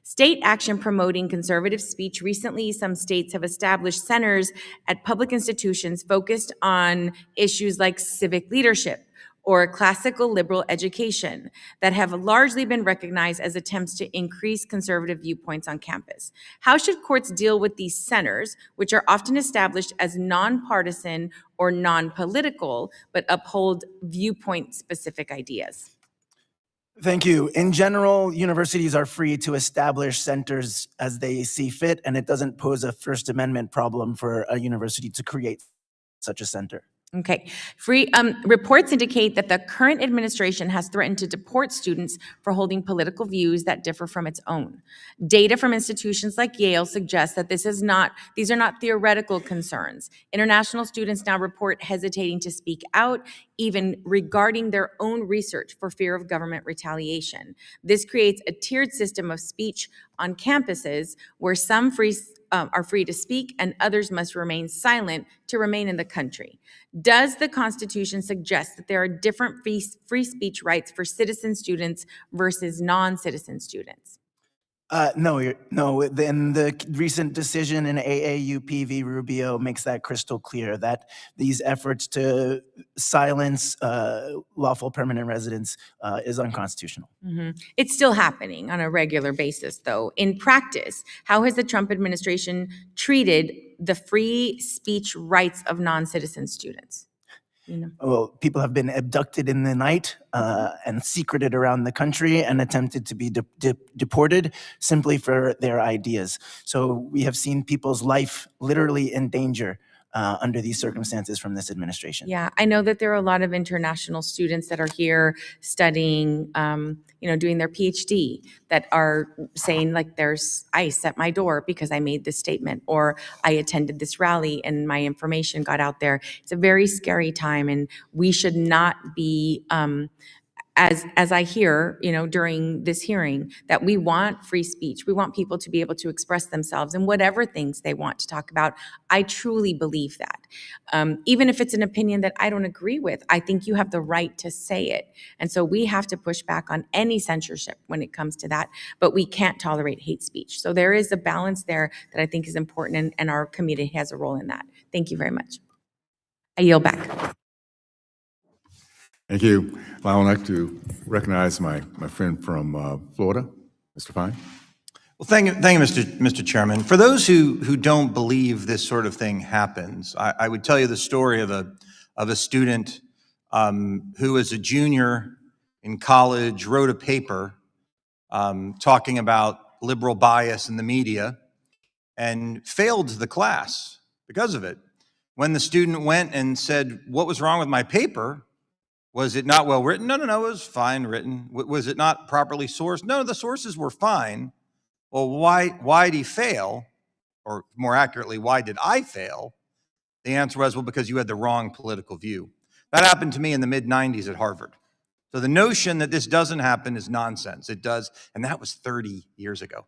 State action promoting conservative speech. Recently, some states have established centers at public institutions focused on issues like civic leadership or classical liberal education that have largely been recognized as attempts to increase conservative viewpoints on campus. How should courts deal with these centers, which are often established as nonpartisan or non-political, but uphold viewpoint-specific ideas? Thank you. In general, universities are free to establish centers as they see fit, and it doesn't pose a First Amendment problem for a university to create such a center. Okay. Reports indicate that the current administration has threatened to deport students for holding political views that differ from its own. Data from institutions like Yale suggests that these are not theoretical concerns. International students now report hesitating to speak out, even regarding their own research for fear of government retaliation. This creates a tiered system of speech on campuses where some are free to speak and others must remain silent to remain in the country. Does the Constitution suggest that there are different free speech rights for citizen students versus non-citizen students? No. And the recent decision in AAUP v. Rubio makes that crystal clear, that these efforts to silence lawful permanent residents is unconstitutional. Mm-hmm. It's still happening on a regular basis, though. In practice, how has the Trump administration treated the free speech rights of non-citizen students? Well, people have been abducted in the night and secreted around the country and attempted to be deported simply for their ideas. So we have seen people's life literally in danger under these circumstances from this administration. Yeah, I know that there are a lot of international students that are here studying, doing their PhD, that are saying like there's ICE at my door because I made this statement, or I attended this rally and my information got out there. It's a very scary time, and we should not be as I hear, during this hearing, that we want free speech. We want people to be able to express themselves and whatever things they want to talk about. I truly believe that. Even if it's an opinion that I don't agree with, I think you have the right to say it. And so we have to push back on any censorship when it comes to that, but we can't tolerate hate speech. So there is a balance there that I think is important, and our committee has a role in that. Thank you very much. I yield back. Thank you. Well, I would like to recognize my friend from Florida, Mr. Fine. Well, thank you, Mr. Chairman. For those who don't believe this sort of thing happens, I would tell you the story of a student who, as a junior in college, wrote a paper talking about liberal bias in the media and failed the class because of it. When the student went and said, "What was wrong with my paper? Was it not well written?" No, it was fine written. Was it not properly sourced? No, the sources were fine. Well, why did he fail? Or more accurately, why did I fail? The answer was, well, because you had the wrong political view. That happened to me in the mid-90s at Harvard. So the notion that this doesn't happen is nonsense. It does, and that was 30 years ago.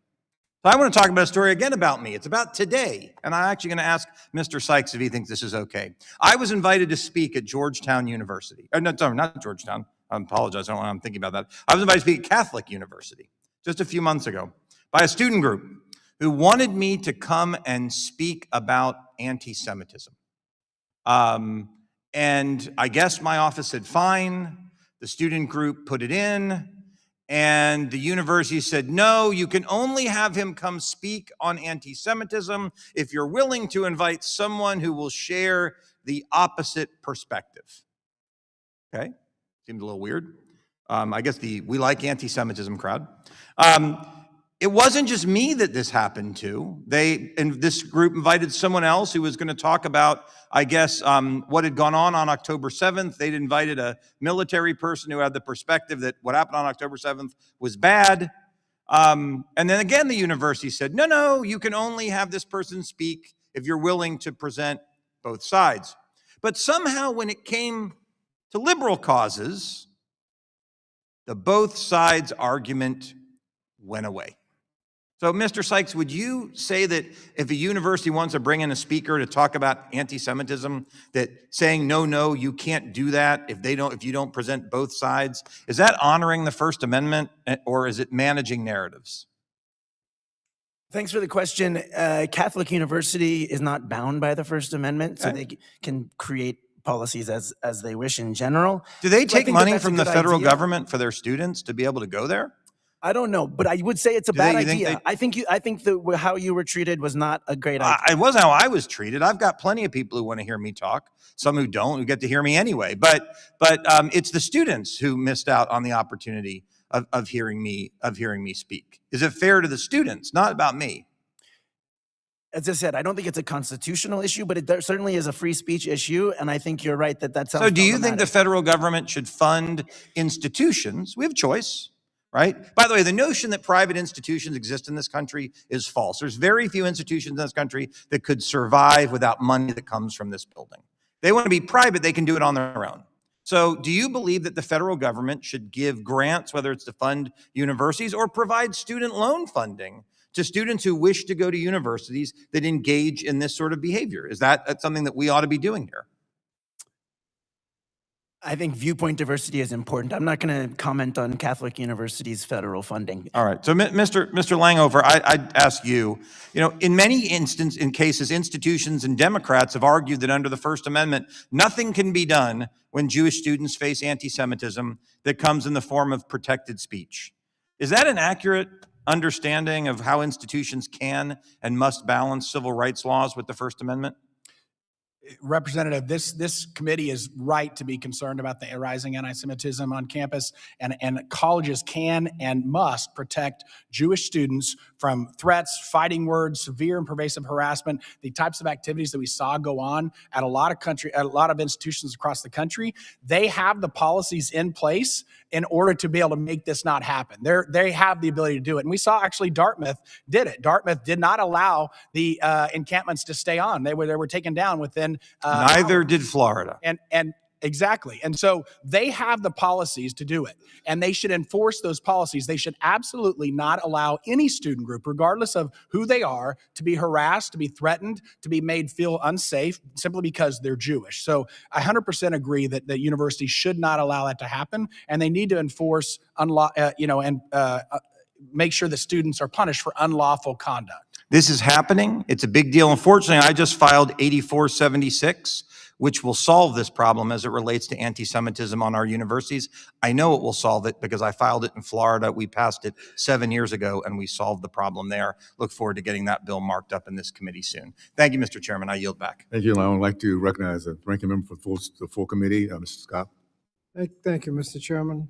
So I want to talk about a story again about me. It's about today, and I'm actually going to ask Mr. Sykes if he thinks this is okay. I was invited to speak at Georgetown University. No, sorry, not Georgetown. I apologize. I don't know why I'm thinking about that. I was invited to speak at Catholic University just a few months ago by a student group who wanted me to come and speak about anti-Semitism. And I guess my office said fine. The student group put it in. And the university said, no, you can only have him come speak on anti-Semitism if you're willing to invite someone who will share the opposite perspective. Okay, seemed a little weird. I guess we like anti-Semitism crowd. it wasn't just me that this happened to. And this group invited someone else who was going to talk about, I guess, what had gone on October 7th. They'd invited a military person who had the perspective that what happened on October 7th was bad. And then again, the university said, no, you can only have this person speak if you're willing to present both sides. But somehow when it came to liberal causes, the both sides argument went away. So, Mr. Sykes, would you say that if a university wants to bring in a speaker to talk about anti-Semitism, that saying, no, you can't do that if you don't present both sides, is that honoring the First Amendment, or is it managing narratives? Thanks for the question. Catholic University is not bound by the First Amendment, so they can create policies as they wish in general. Do they So I take think that money that's a from the good federal idea. government for their students to be able to go there? I don't know, but I would say it's a Do bad they- you think idea. I think that how you were treated was not a great idea. It wasn't how I was treated. I've got plenty of people who want to hear me talk, some who don't, who get to hear me anyway. But it's the students who missed out on the opportunity of hearing me speak. Is it fair to the students? Not about me. As I said, I don't think it's a constitutional issue, but it certainly is a free speech issue, and I think you're right that sounds So do you think the problematic. federal government should fund institutions? We have choice, right? By the way, the notion that private institutions exist in this country is false. There's very few institutions in this country that could survive without money that comes from this building. They want to be private, they can do it on their own. So do you believe that the federal government should give grants, whether it's to fund universities or provide student loan funding to students who wish to go to universities that engage in this sort of behavior? Is that something that we ought to be doing here? I think viewpoint diversity is important. I'm not going to comment on Catholic University's federal funding. All right. So, Mr. Langhofer, I'd ask you, in many cases, institutions and Democrats have argued that under the First Amendment, nothing can be done when Jewish students face anti-Semitism that comes in the form of protected speech. Is that an accurate understanding of how institutions can and must balance civil rights laws with the First Amendment? Representative, this committee is right to be concerned about the rising anti-Semitism on campus, and colleges can and must protect Jewish students from threats, fighting words, severe and pervasive harassment, the types of activities that we saw go on at a lot of institutions across the country. They have the policies in place in order to be able to make this not happen. They have the ability to do it. And we saw actually Dartmouth did it. Dartmouth did not allow the encampments to stay on. They were taken down within Neither did Florida. And exactly. And so they have the policies to do it, and they should enforce those policies. They should absolutely not allow any student group, regardless of who they are, to be harassed, to be threatened, to be made feel unsafe simply because they're Jewish. So I 100% agree that the university should not allow that to happen, and they need to enforce make sure that students are punished for unlawful conduct. This is happening. It's a big deal. Unfortunately, I just filed 8476, which will solve this problem as it relates to anti-Semitism on our universities. I know it will solve it because I filed it in Florida. We passed it 7 years ago, and we solved the problem there. Look forward to getting that bill marked up in this committee soon. Thank you, Mr. Chairman. I yield back. Thank you. I would like to recognize the ranking member for the full committee, Mr. Scott. Thank you, Mr. Chairman.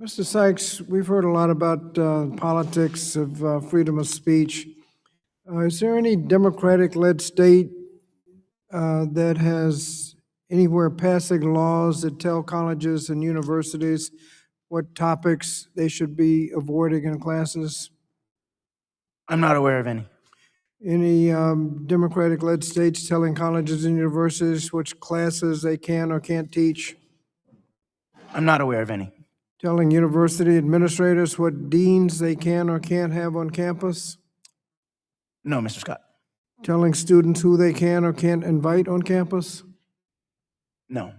Mr. Sykes, we've heard a lot about politics of freedom of speech. Is there any Democratic-led state that has anywhere passing laws that tell colleges and universities what topics they should be avoiding in classes? I'm not aware of any. Any Democratic-led states telling colleges and universities which classes they can or can't teach? I'm not aware of any. Telling university administrators what deans they can or can't have on campus? No, Mr. Scott. Telling students who they can or can't invite on campus? No.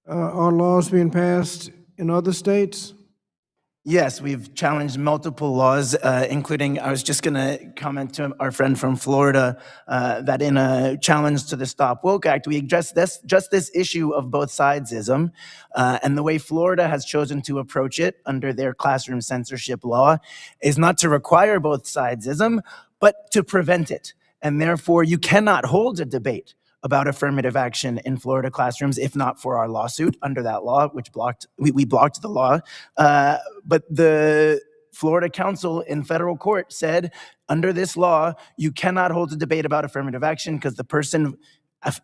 Are laws being passed in other states? Yes, we've challenged multiple laws, including, I was just going to comment to our friend from Florida, that in a challenge to the Stop Woke Act, we addressed this issue of both sidesism, and the way Florida has chosen to approach it under their classroom censorship law is not to require both sidesism, but to prevent it. And therefore, you cannot hold a debate about affirmative action in Florida classrooms, if not for our lawsuit under that law, which we blocked the law. But the Florida Counsel in federal court said, under this law, you cannot hold a debate about affirmative action because the person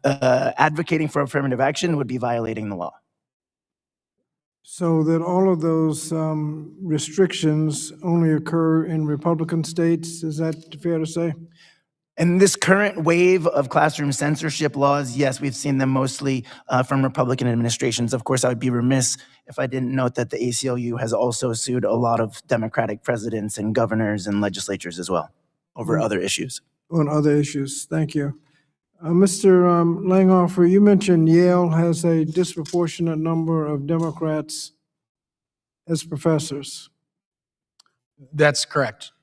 advocating for affirmative action would be violating the law. So that all of those restrictions only occur in Republican states, is that fair to say? In this current wave of classroom censorship laws, yes, we've seen them mostly from Republican administrations. Of course, I would be remiss if I didn't note that the ACLU has also sued a lot of Democratic presidents and governors and legislatures as well over other issues. On other issues, thank you. Mr. Langhofer, you mentioned Yale has a disproportionate number of Democrats as professors. That's correct.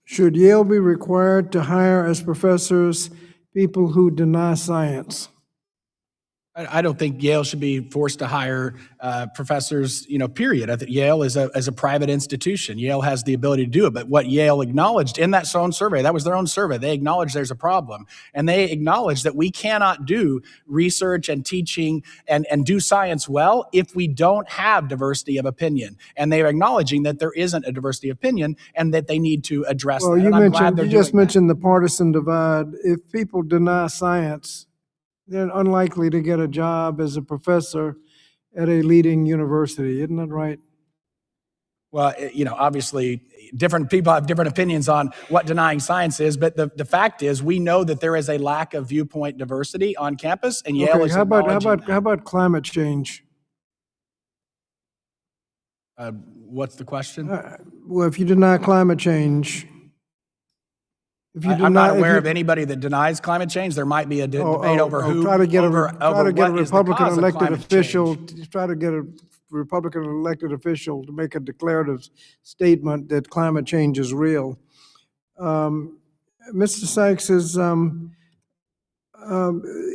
Should Yale be required to hire as professors people who deny science? I don't think Yale should be forced to hire professors, period. I think Yale is a private institution. Yale has the ability to do it. But what Yale acknowledged in that own survey, that was their own survey, they acknowledged there's a problem. And they acknowledged that we cannot do research and teaching and do science well if we don't have diversity of opinion. And they're acknowledging that there isn't a diversity of opinion and that they need to address Well, that. you just mentioned the partisan divide. If people deny science, they're unlikely to get a job as a professor at a leading university. Isn't that right? Well, obviously, different people have different opinions on what denying science is, but the fact is we know that there is a lack of viewpoint diversity on campus, and Yale is acknowledging that. How about climate change? What's the question? Well, if you deny climate change, I'm not aware of anybody that denies climate change. There might be a debate over who. Try to get a Republican elected official. Try to get a Republican elected official to make a declarative statement that climate change is real. Mr. Sykes,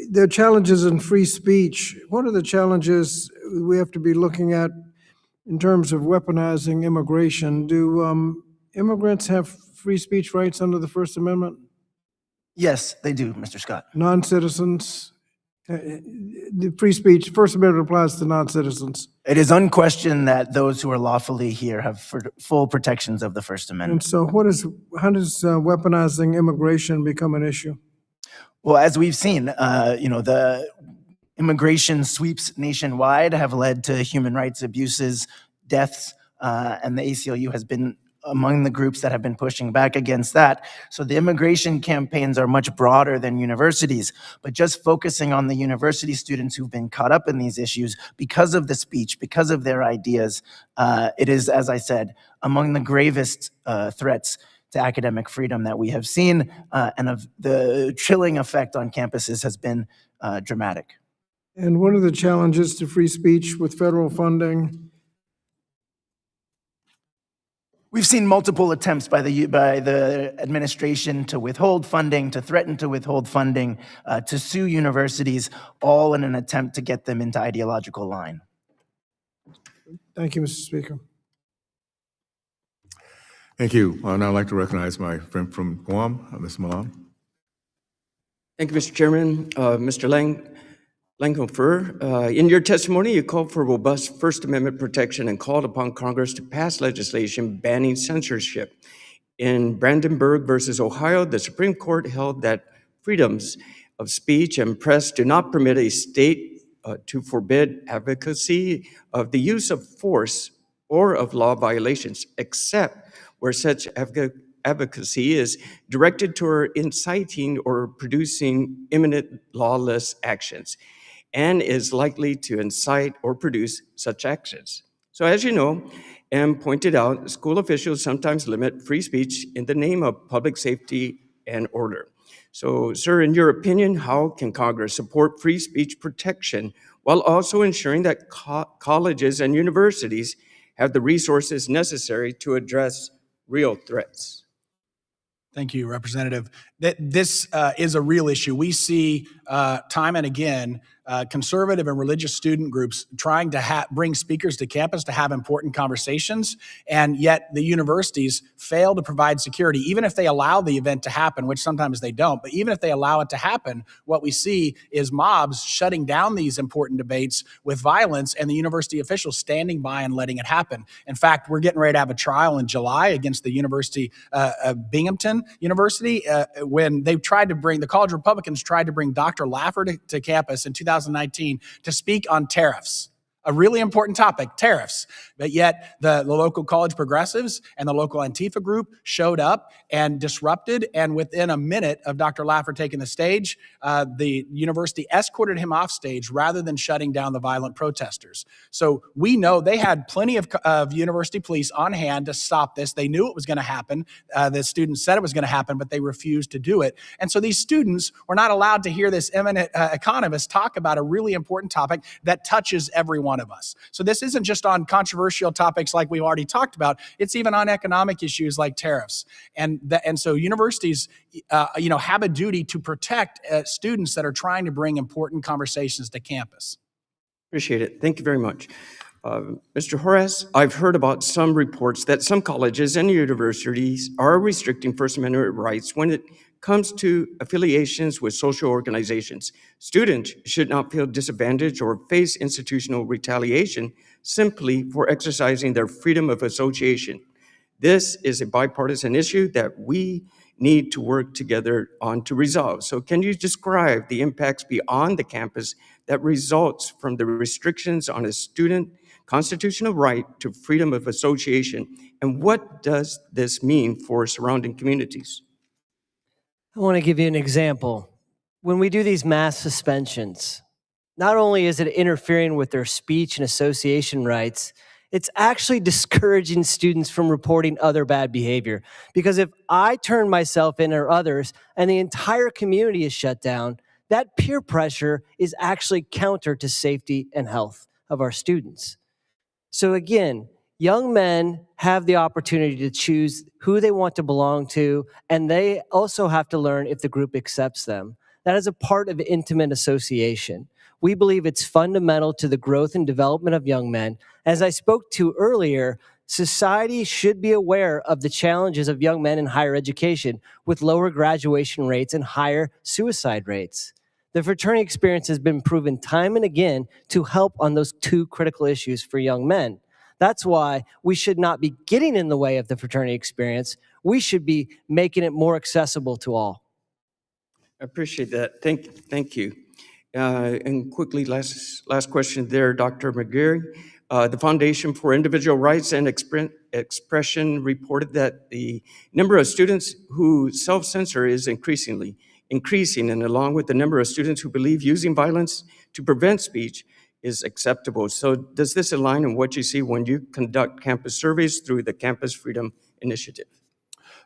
there are challenges in free speech. What are the challenges we have to be looking at in terms of weaponizing immigration? Do immigrants have free speech rights under the First Amendment? Yes, they do, Mr. Scott. Non-citizens, the free speech, First Amendment applies to non-citizens. It is unquestioned that those who are lawfully here have full protections of the First Amendment. And so how does weaponizing immigration become an issue? Well, as we've seen, the immigration sweeps nationwide have led to human rights abuses, deaths, and the ACLU has been among the groups that have been pushing back against that. So the immigration campaigns are much broader than universities, but just focusing on the university students who've been caught up in these issues because of the speech, because of their ideas, it is, as I said, among the gravest threats to academic freedom that we have seen, and of the chilling effect on campuses has been dramatic. And what are the challenges to free speech with federal funding? We've seen multiple attempts by the administration to withhold funding, to threaten to withhold funding, to sue universities, all in an attempt to get them into ideological line. Thank you, Mr. Speaker. Thank you. Now I'd like to recognize my friend from Guam, Ms. Milan. Thank you, Mr. Chairman. Mr. Langhofer, in your testimony, you called for robust First Amendment protection and called upon Congress to pass legislation banning censorship. In Brandenburg versus Ohio, the Supreme Court held that freedoms of speech and press do not permit a state to forbid advocacy of the use of force or of law violations, except where such advocacy is directed toward inciting or producing imminent lawless actions, and is likely to incite or produce such actions. So as you know, and pointed out, school officials sometimes limit free speech in the name of public safety and order. So, sir, in your opinion, how can Congress support free speech protection while also ensuring that colleges and universities have the resources necessary to address real threats? Thank you, Representative. This is a real issue. We see time and again conservative and religious student groups trying to bring speakers to campus to have important conversations, and yet the universities fail to provide security, even if they allow the event to happen, which sometimes they don't. But even if they allow it to happen, what we see is mobs shutting down these important debates with violence, and the university officials standing by and letting it happen. In fact, we're getting ready to have a trial in July against the University of Binghamton University when they tried to bring, the college Republicans tried to bring Dr. Langhofer to campus in 2019 to speak on tariffs. A really important topic, tariffs. But yet the local college progressives and the local Antifa group showed up and disrupted. And within a minute of Dr. Langhofer taking the stage, the university escorted him off stage rather than shutting down the violent protesters. So we know they had plenty of university police on hand to stop this. They knew it was going to happen. The students said it was going to happen, but they refused to do it. And so these students were not allowed to hear this eminent economist talk about a really important topic that touches every one of us. So this isn't just on controversial topics like we've already talked about. It's even on economic issues like tariffs. And so universities, have a duty to protect students that are trying to bring important conversations to campus. Appreciate it. Thank you very much. Mr. Horras, I've heard about some reports that some colleges and universities are restricting First Amendment rights when it comes to affiliations with social organizations. Students should not feel disadvantaged or face institutional retaliation simply for exercising their freedom of association. This is a bipartisan issue that we need to work together on to resolve. So can you describe the impacts beyond the campus that results from the restrictions on a student constitutional right to freedom of association, and what does this mean for surrounding communities? I want to give you an example. When we do these mass suspensions, not only is it interfering with their speech and association rights, it's actually discouraging students from reporting other bad behavior. Because if I turn myself in or others and the entire community is shut down, that peer pressure is actually counter to safety and health of our students. So again, young men have the opportunity to choose who they want to belong to, and they also have to learn if the group accepts them. That is a part of intimate association. We believe it's fundamental to the growth and development of young men. As I spoke to earlier, society should be aware of the challenges of young men in higher education with lower graduation rates and higher suicide rates. The fraternity experience has been proven time and again to help on those two critical issues for young men. That's why we should not be getting in the way of the fraternity experience. We should be making it more accessible to all. I appreciate that. Thank you. And quickly, last question there, Dr. McGuire. The Foundation for Individual Rights and Expression reported that the number of students who self-censor is increasing, and along with the number of students who believe using violence to prevent speech is acceptable. So does this align in what you see when you conduct campus surveys through the Campus Freedom Initiative?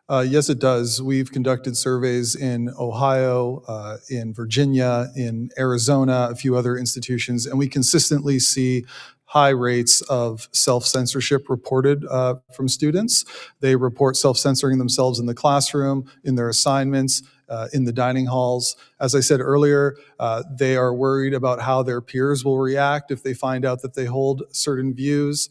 Yes, it does. We've conducted surveys in Ohio, in Virginia, in Arizona, a few other institutions, and we consistently see high rates of self-censorship reported from students. They report self-censoring themselves in the classroom, in their assignments, in the dining halls. As I said earlier, they are worried about how their peers will react if they find out that they hold certain views.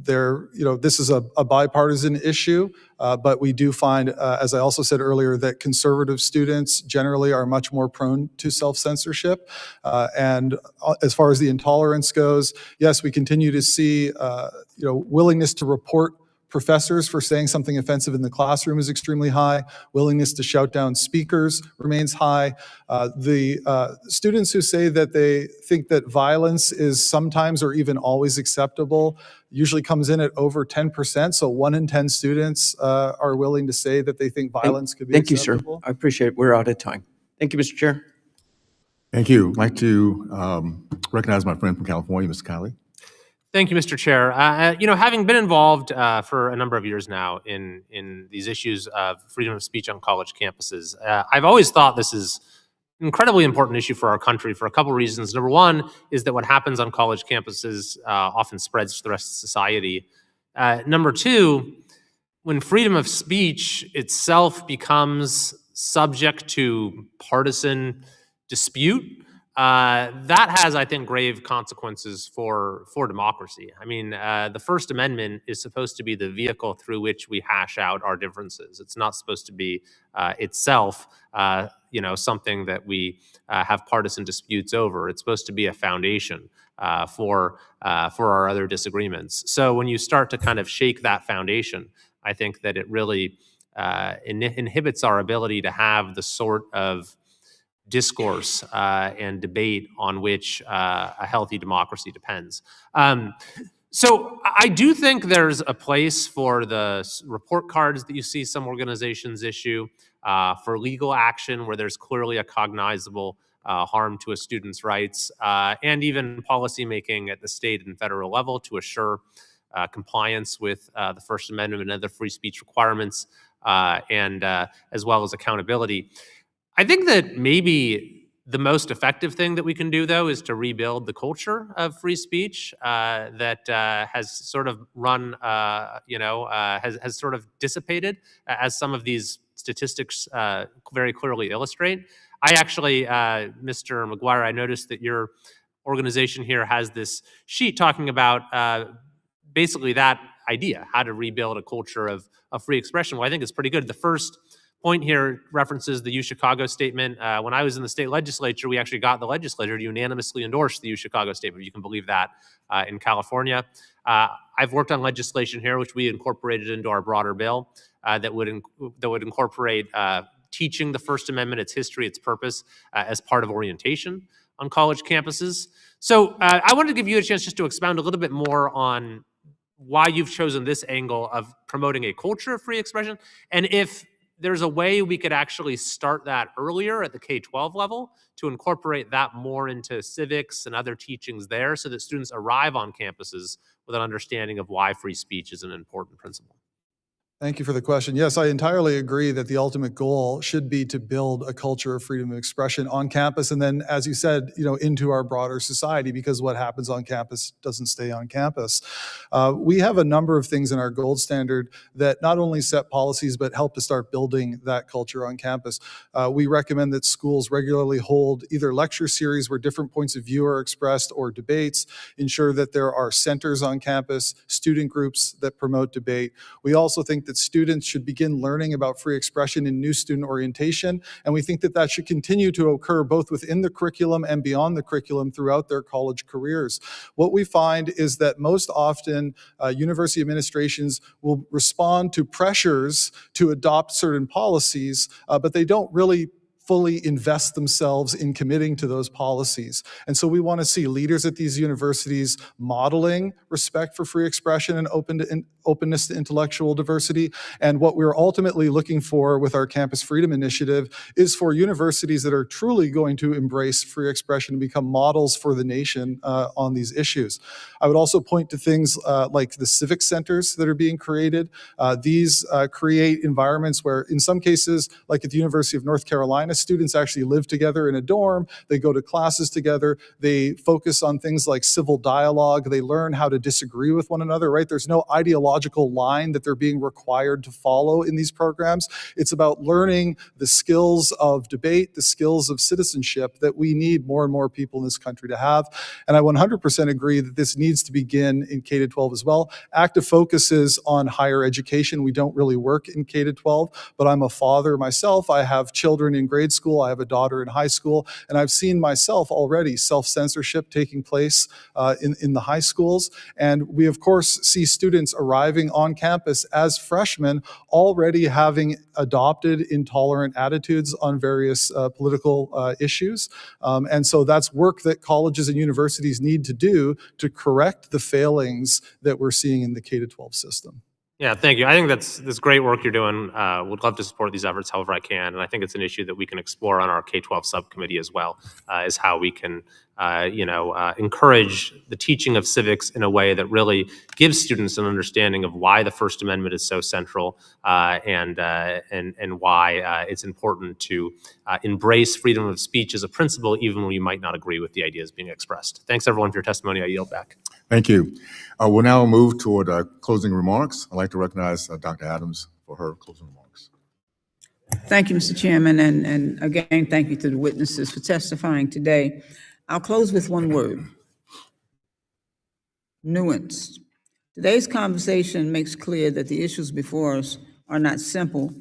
This is a bipartisan issue, but we do find, as I also said earlier, that conservative students generally are much more prone to self-censorship. And as far as the intolerance goes, yes, we continue to see, willingness to report professors for saying something offensive in the classroom is extremely high. Willingness to shout down speakers remains high. The students who say that they think that violence is sometimes or even always acceptable usually comes in at over 10%. So 1 in 10 students are willing to say that they think violence could be acceptable. Thank you, sir. I appreciate it. We're out of time. Thank you, Mr. Chair. Thank you. I'd like to recognize my friend from California, Mr. Kiley. Thank you, Mr. Chair. Having been involved for a number of years now in these issues of freedom of speech on college campuses, I've always thought this is an incredibly important issue for our country for a couple reasons. Number one is that what happens on college campuses often spreads to the rest of society. Number two, when freedom of speech itself becomes subject to partisan dispute, that has, I think, grave consequences for democracy. I mean, the First Amendment is supposed to be the vehicle through which we hash out our differences. It's not supposed to be itself, something that we have partisan disputes over. It's supposed to be a foundation for our other disagreements. So when you start to kind of shake that foundation, I think that it really inhibits our ability to have the sort of discourse and debate on which a healthy democracy depends. So I do think there's a place for the report cards that you see some organizations issue, for legal action where there's clearly a cognizable harm to a student's rights, and even policymaking at the state and federal level to assure compliance with the First Amendment and other free speech requirements, and as well as accountability. I think that maybe the most effective thing that we can do, though, is to rebuild the culture of free speech that has sort of run, has sort of dissipated, as some of these statistics very clearly illustrate. I actually, Mr. McGuire, I noticed that your organization here has this sheet talking about basically that idea, how to rebuild a culture of free expression. Well, I think it's pretty good. The first point here references the U-Chicago statement. When I was in the state legislature, we actually got the legislature to unanimously endorse the U-Chicago statement, if you can believe that, in California. I've worked on legislation here, which we incorporated into our broader bill, that would incorporate teaching the First Amendment, its history, its purpose, as part of orientation on college campuses. So I wanted to give you a chance just to expound a little bit more on why you've chosen this angle of promoting a culture of free expression, and if there's a way we could actually start that earlier at the K-12 level to incorporate that more into civics and other teachings there so that students arrive on campuses with an understanding of why free speech is an important principle. Thank you for the question. Yes, I entirely agree that the ultimate goal should be to build a culture of freedom of expression on campus, and then, as you said, into our broader society, because what happens on campus doesn't stay on campus. We have a number of things in our gold standard that not only set policies, but help to start building that culture on campus. We recommend that schools regularly hold either lecture series where different points of view are expressed or debates, ensure that there are centers on campus, student groups that promote debate. We also think that students should begin learning about free expression in new student orientation, and we think that that should continue to occur both within the curriculum and beyond the curriculum throughout their college careers. What we find is that most often university administrations will respond to pressures to adopt certain policies, but they don't really fully invest themselves in committing to those policies. And so we want to see leaders at these universities modeling respect for free expression and openness to intellectual diversity. And what we're ultimately looking for with our Campus Freedom Initiative is for universities that are truly going to embrace free expression and become models for the nation on these issues. I would also point to things like the civic centers that are being created. These create environments where, in some cases, like at the University of North Carolina, students actually live together in a dorm, they go to classes together, they focus on things like civil dialogue, they learn how to disagree with one another, right? There's no ideological line that they're being required to follow in these programs. It's about learning the skills of debate, the skills of citizenship that we need more and more people in this country to have. And I 100% agree that this needs to begin in K-12 as well. Active focuses on higher education. We don't really work in K-12, but I'm a father myself. I have children in grade school. I have a daughter in high school, and I've seen myself already self-censorship taking place in the high schools. And we, of course, see students arriving on campus as freshmen already having adopted intolerant attitudes on various political issues. And so that's work that colleges and universities need to do to correct the failings that we're seeing in the K-12 system. Yeah, thank you. I think that's great work you're doing. Would love to support these efforts however I can. And I think it's an issue that we can explore on our K-12 subcommittee as well, is how we can encourage the teaching of civics in a way that really gives students an understanding of why the First Amendment is so central, and why it's important to embrace freedom of speech as a principle, even when you might not agree with the ideas being expressed. Thanks, everyone, for your testimony. I yield back. Thank you. We'll now move toward closing remarks. I'd like to recognize Dr. Adams for her closing remarks. Thank you, Mr. Chairman, and again, thank you to the witnesses for testifying today. I'll close with one word: nuanced. Today's conversation makes clear that the issues before us are not simple,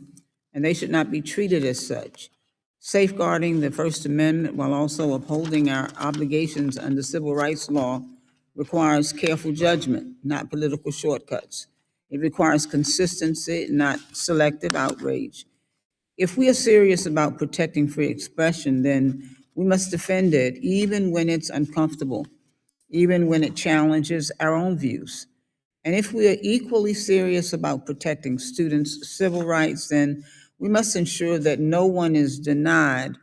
and they should not be treated as such. Safeguarding the First Amendment while also upholding our obligations under civil rights law requires careful judgment, not political shortcuts. It requires consistency, not selective outrage. If we are serious about protecting free expression, then we must defend it even when it's uncomfortable, even when it challenges our own views. And if we are equally serious about protecting students' civil rights, then we must ensure that no one is denied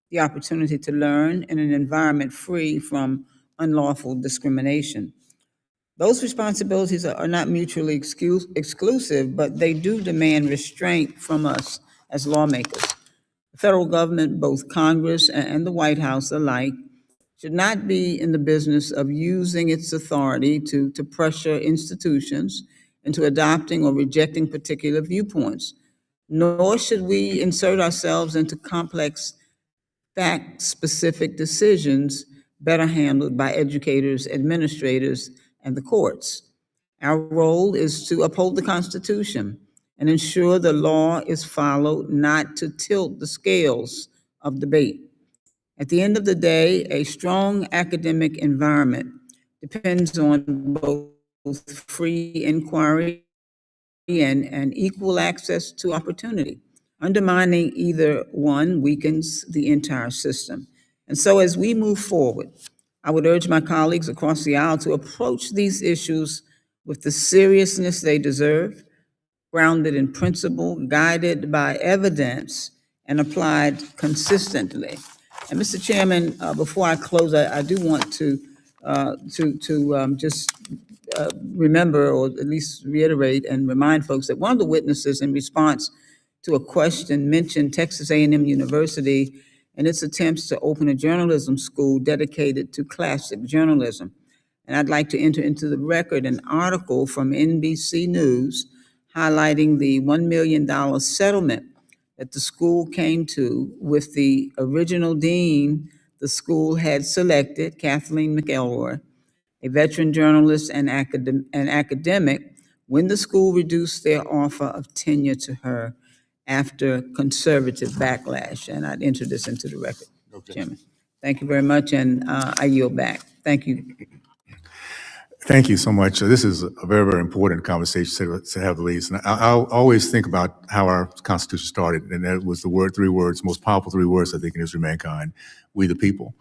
the opportunity to learn in an environment free from unlawful discrimination. Those responsibilities are not mutually exclusive, but they do demand restraint from us as lawmakers. The federal government, both Congress and the White House alike, should not be in the business of using its authority to pressure institutions into adopting or rejecting particular viewpoints, nor should we insert ourselves into complex fact-specific decisions better handled by educators, administrators, and the courts. Our role is to uphold the Constitution and ensure the law is followed, not to tilt the scales of debate. At the end of the day, a strong academic environment depends on both free inquiry and equal access to opportunity. Undermining either one weakens the entire system. And so as we move forward, I would urge my colleagues across the aisle to approach these issues with the seriousness they deserve, grounded in principle, guided by evidence, and applied consistently. And Mr. Chairman, before I close, I do want to just remember, or at least reiterate and remind folks that one of the witnesses in response to a question mentioned Texas A&M University and its attempts to open a journalism school dedicated to classic journalism. And I'd like to enter into the record an article from NBC News highlighting the $1 million settlement that the school came to with the original dean the school had selected, Kathleen McElroy, a veteran journalist and academic, when the school reduced their offer of tenure to her after conservative backlash. And I'd enter this into the record, Chairman. Thank you very much, and I yield back. Thank you. Thank you so much. This is a very, very important conversation to have the least. And I'll always think about how our Constitution started, and that was the three words, most powerful three words, I think, in history of mankind: we the people.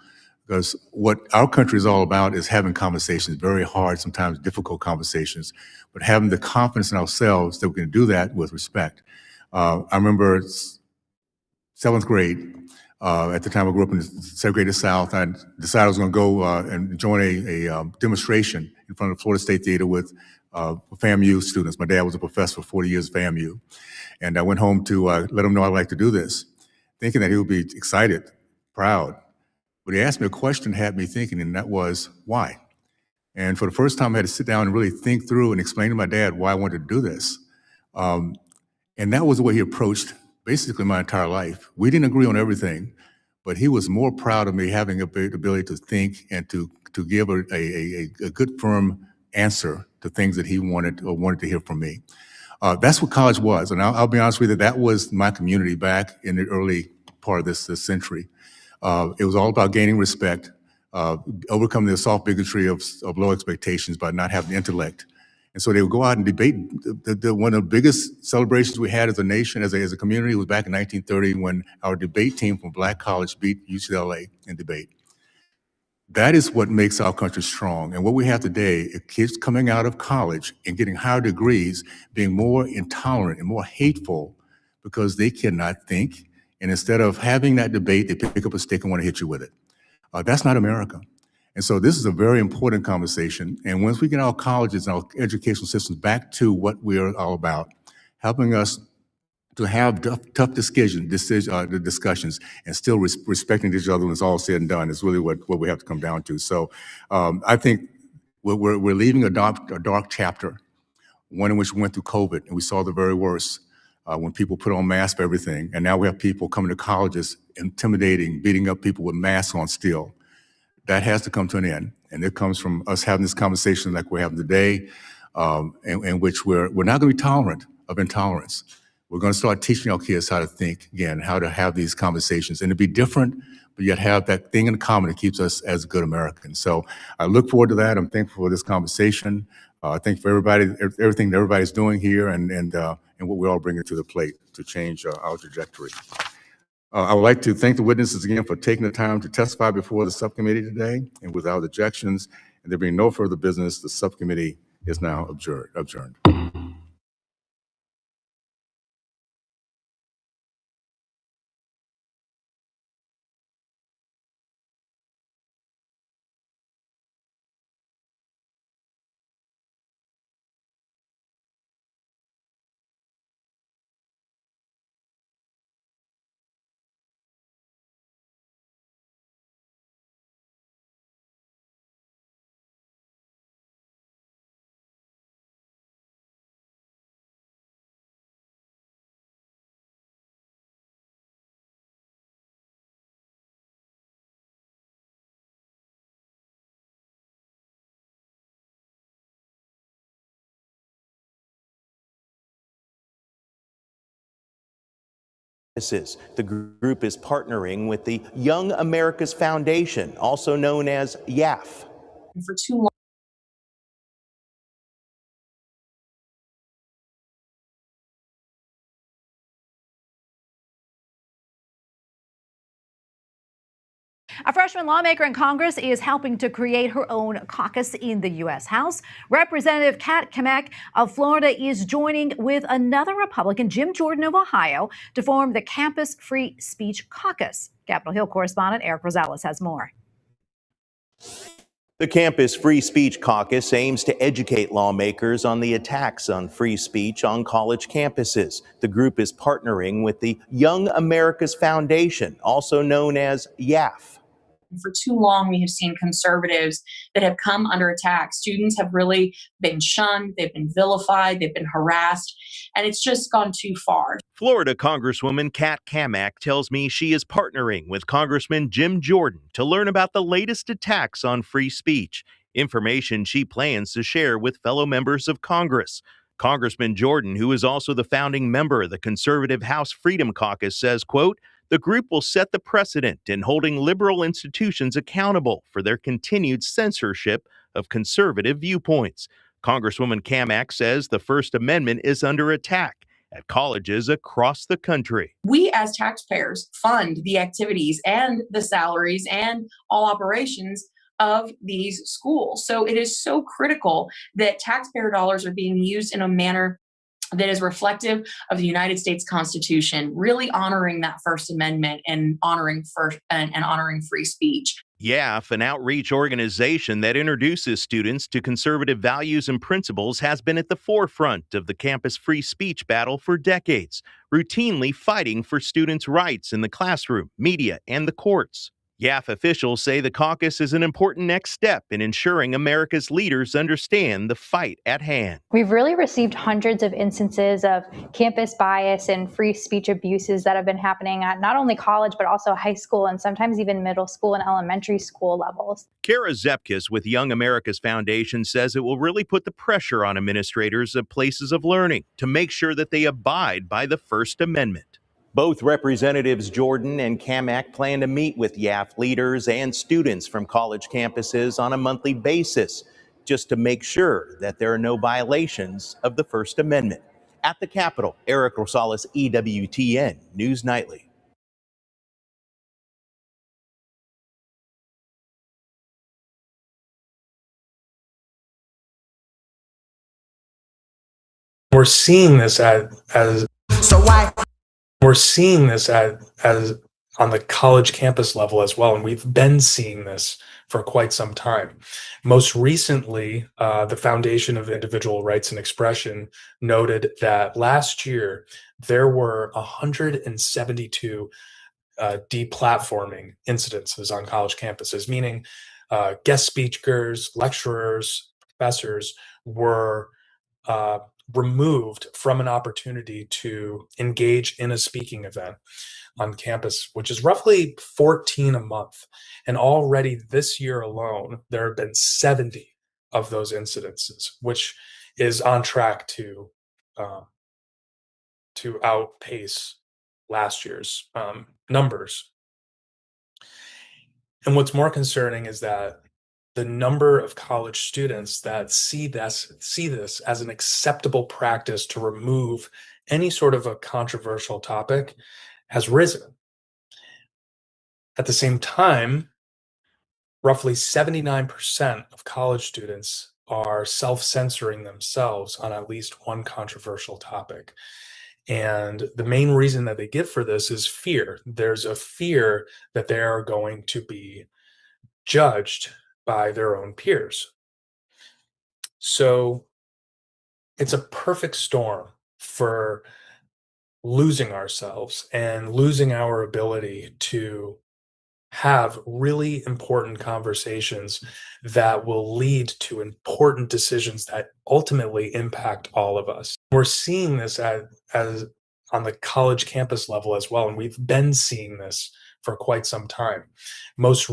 Because what our country is all about is having conversations, very hard, sometimes difficult conversations, but having the confidence in ourselves that we can do that with respect. I remember 7th grade, at the time I grew up in the segregated South, I decided I was going to go and join a demonstration in front of the Florida State Theater with FAMU students. My dad was a professor for 40 years at FAMU. And I went home to let him know I'd like to do this, thinking that he would be excited, proud. But he asked me a question that had me thinking, and that was, why? And for the first time, I had to sit down and really think through and explain to my dad why I wanted to do this. And that was the way he approached basically my entire life. We didn't agree on everything, but he was more proud of me having the ability to think and to give a good, firm answer to things that he wanted to hear from me. That's what college was. And I'll be honest with you, that was my community back in the early part of this century. It was all about gaining respect, overcoming the soft bigotry of low expectations by not having the intellect. And so they would go out and debate. One of the biggest celebrations we had as a nation, as a community, was back in 1930 when our debate team from Black College beat UCLA in debate. That is what makes our country strong. And what we have today is kids coming out of college and getting higher degrees being more intolerant and more hateful because they cannot think. And instead of having that debate, they pick up a stick and want to hit you with it. That's not America. And so this is a very important conversation. And once we get our colleges and our educational systems back to what we're all about, helping us to have tough discussions and still respecting each other when it's all said and done is really what we have to come down to. So I think we're leaving a dark chapter, one in which we went through COVID and we saw the very worst. when people put on masks for everything. And now we have people coming to colleges, intimidating, beating up people with masks on still. That has to come to an end. And it comes from us having this conversation like we're having today, in which we're not going to be tolerant of intolerance. We're going to start teaching our kids how to think again, how to have these conversations and to be different, but yet have that thing in common that keeps us as good Americans. So I look forward to that. I'm thankful for this conversation. I thank for everything that everybody's doing here and what we're all bringing to the plate to change our trajectory. I would like to thank the witnesses again for taking the time to testify before the subcommittee today. And without objections, and there being no further business, the subcommittee is now adjourned. The group is partnering with the Young America's Foundation, also known as YAF. For too long. A freshman lawmaker in Congress is helping to create her own caucus in the U.S. House. Representative Kat Cammack of Florida is joining with another Republican, Jim Jordan of Ohio, to form the Campus Free Speech Caucus. Capitol Hill correspondent Eric Rosales has more. The Campus Free Speech Caucus aims to educate lawmakers on the attacks on free speech on college campuses. The group is partnering with the Young America's Foundation, also known as YAF. For too long, we have seen conservatives that have come under attack. Students have really been shunned, they've been vilified, they've been harassed, and it's just gone too far. Florida Congresswoman Kat Cammack tells me she is partnering with Congressman Jim Jordan to learn about the latest attacks on free speech, information she plans to share with fellow members of Congress. Congressman Jordan, who is also the founding member of the conservative House Freedom Caucus, says, quote, "The group will set the precedent in holding liberal institutions accountable for their continued censorship of conservative viewpoints." Congresswoman Cammack says the First Amendment is under attack at colleges across the country. We as taxpayers fund the activities and the salaries and all operations of these schools. So it is so critical that taxpayer dollars are being used in a manner that is reflective of the United States Constitution, really honoring that First Amendment and honoring free speech. YAF, an outreach organization that introduces students to conservative values and principles, has been at the forefront of the campus free speech battle for decades, routinely fighting for students' rights in the classroom, media, and the courts. YAF officials say the caucus is an important next step in ensuring America's leaders understand the fight at hand. We've really received hundreds of instances of campus bias and free speech abuses that have been happening at not only college, but also high school and sometimes even middle school and elementary school levels. Kara Zepkis with Young America's Foundation says it will really put the pressure on administrators of places of learning to make sure that they abide by the First Amendment. Both Representatives Jordan and Cammack plan to meet with YAF leaders and students from college campuses on a monthly basis, just to make sure that there are no violations of the First Amendment. At the Capitol, Eric Rosales, EWTN News Nightly. We're seeing this as on the college campus level as well, and we've been seeing this for quite some time. Most recently, the Foundation of Individual Rights and Expression noted that last year there were 172 deplatforming incidences on college campuses, meaning guest speakers, lecturers, professors were removed from an opportunity to engage in a speaking event on campus, which is roughly 14 a month. And already this year alone, there have been 70 of those incidences, which is on track to outpace last year's numbers. And what's more concerning is that the number of college students that see this as an acceptable practice to remove any sort of a controversial topic has risen. At the same time, roughly 79% of college students are self-censoring themselves on at least one controversial topic. And the main reason that they give for this is fear. There's a fear that they are going to be judged by their own peers. So it's a perfect storm for losing ourselves and losing our ability to have really important conversations that will lead to important decisions that ultimately impact all of us. We're seeing this as on the college campus level as well, and we've been seeing this for quite some time. Most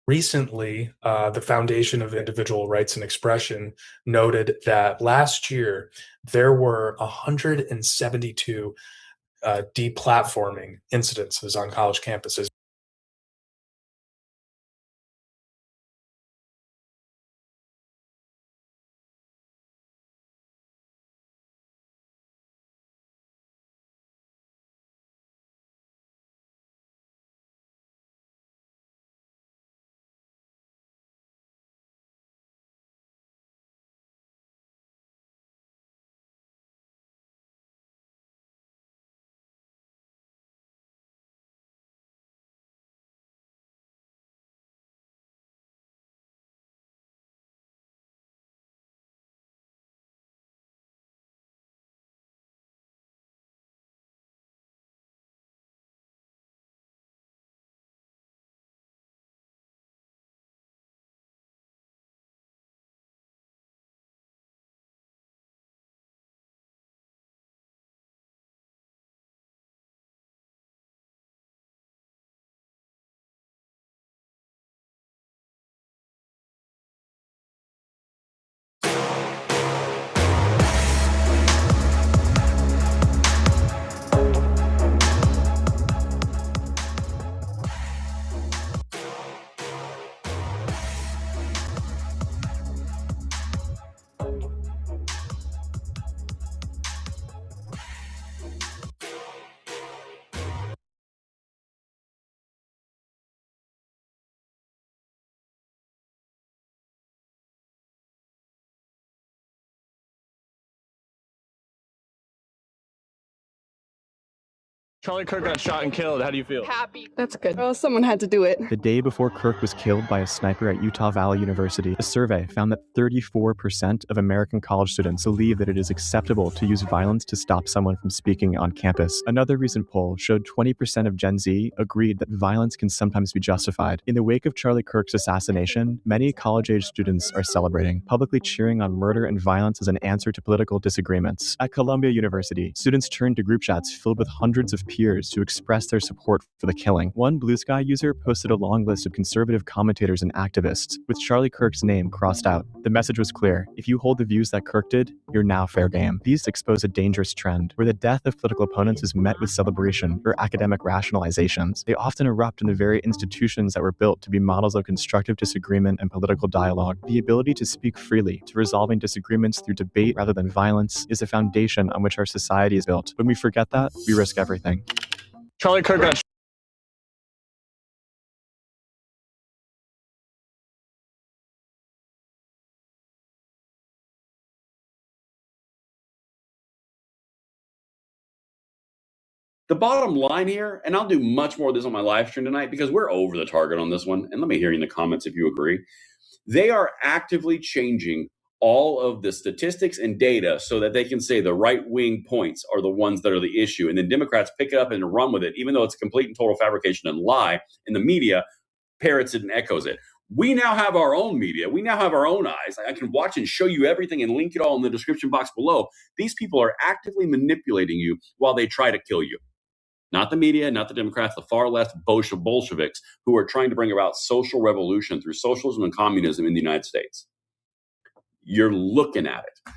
recently, the Foundation of Individual Rights and Expression noted that last year there were 172 deplatforming incidences on college campuses. Charlie Kirk got shot and killed. How do you feel? Happy. That's good. Well, someone had to do it. The day before Kirk was killed by a sniper at Utah Valley University, a survey found that 34% of American college students believe that it is acceptable to use violence to stop someone from speaking on campus. Another recent poll showed 20% of Gen Z agreed that violence can sometimes be justified. In the wake of Charlie Kirk's assassination, many college-age students are celebrating, publicly cheering on murder and violence as an answer to political disagreements. At Columbia University, students turned to group chats filled with hundreds of peers to express their support for the killing. One Blue Sky user posted a long list of conservative commentators and activists, with Charlie Kirk's name crossed out. The message was clear: if you hold the views that Kirk did, you're now fair game. These expose a dangerous trend, where the death of political opponents is met with celebration or academic rationalizations. They often erupt in the very institutions that were built to be models of constructive disagreement and political dialogue. The ability to speak freely, to resolving disagreements through debate rather than violence, is the foundation on which our society is built. When we forget that, we risk everything. Charlie Kirk got The bottom line here, and I'll do much more of this on my live stream tonight because we're over the target on this one. And let me hear you in the comments if you agree. They are actively changing all of the statistics and data so that they can say the right-wing points are the ones that are the issue. And then Democrats pick it up and run with it, even though it's complete and total fabrication and lie, and the media parrots it and echoes it. We now have our own media. We now have our own eyes. I can watch and show you everything and link it all in the description box below. These people are actively manipulating you while they try to kill you. Not the media, not the Democrats, the far left Bolsheviks who are trying to bring about social revolution through socialism and communism in the United States. You're looking at it.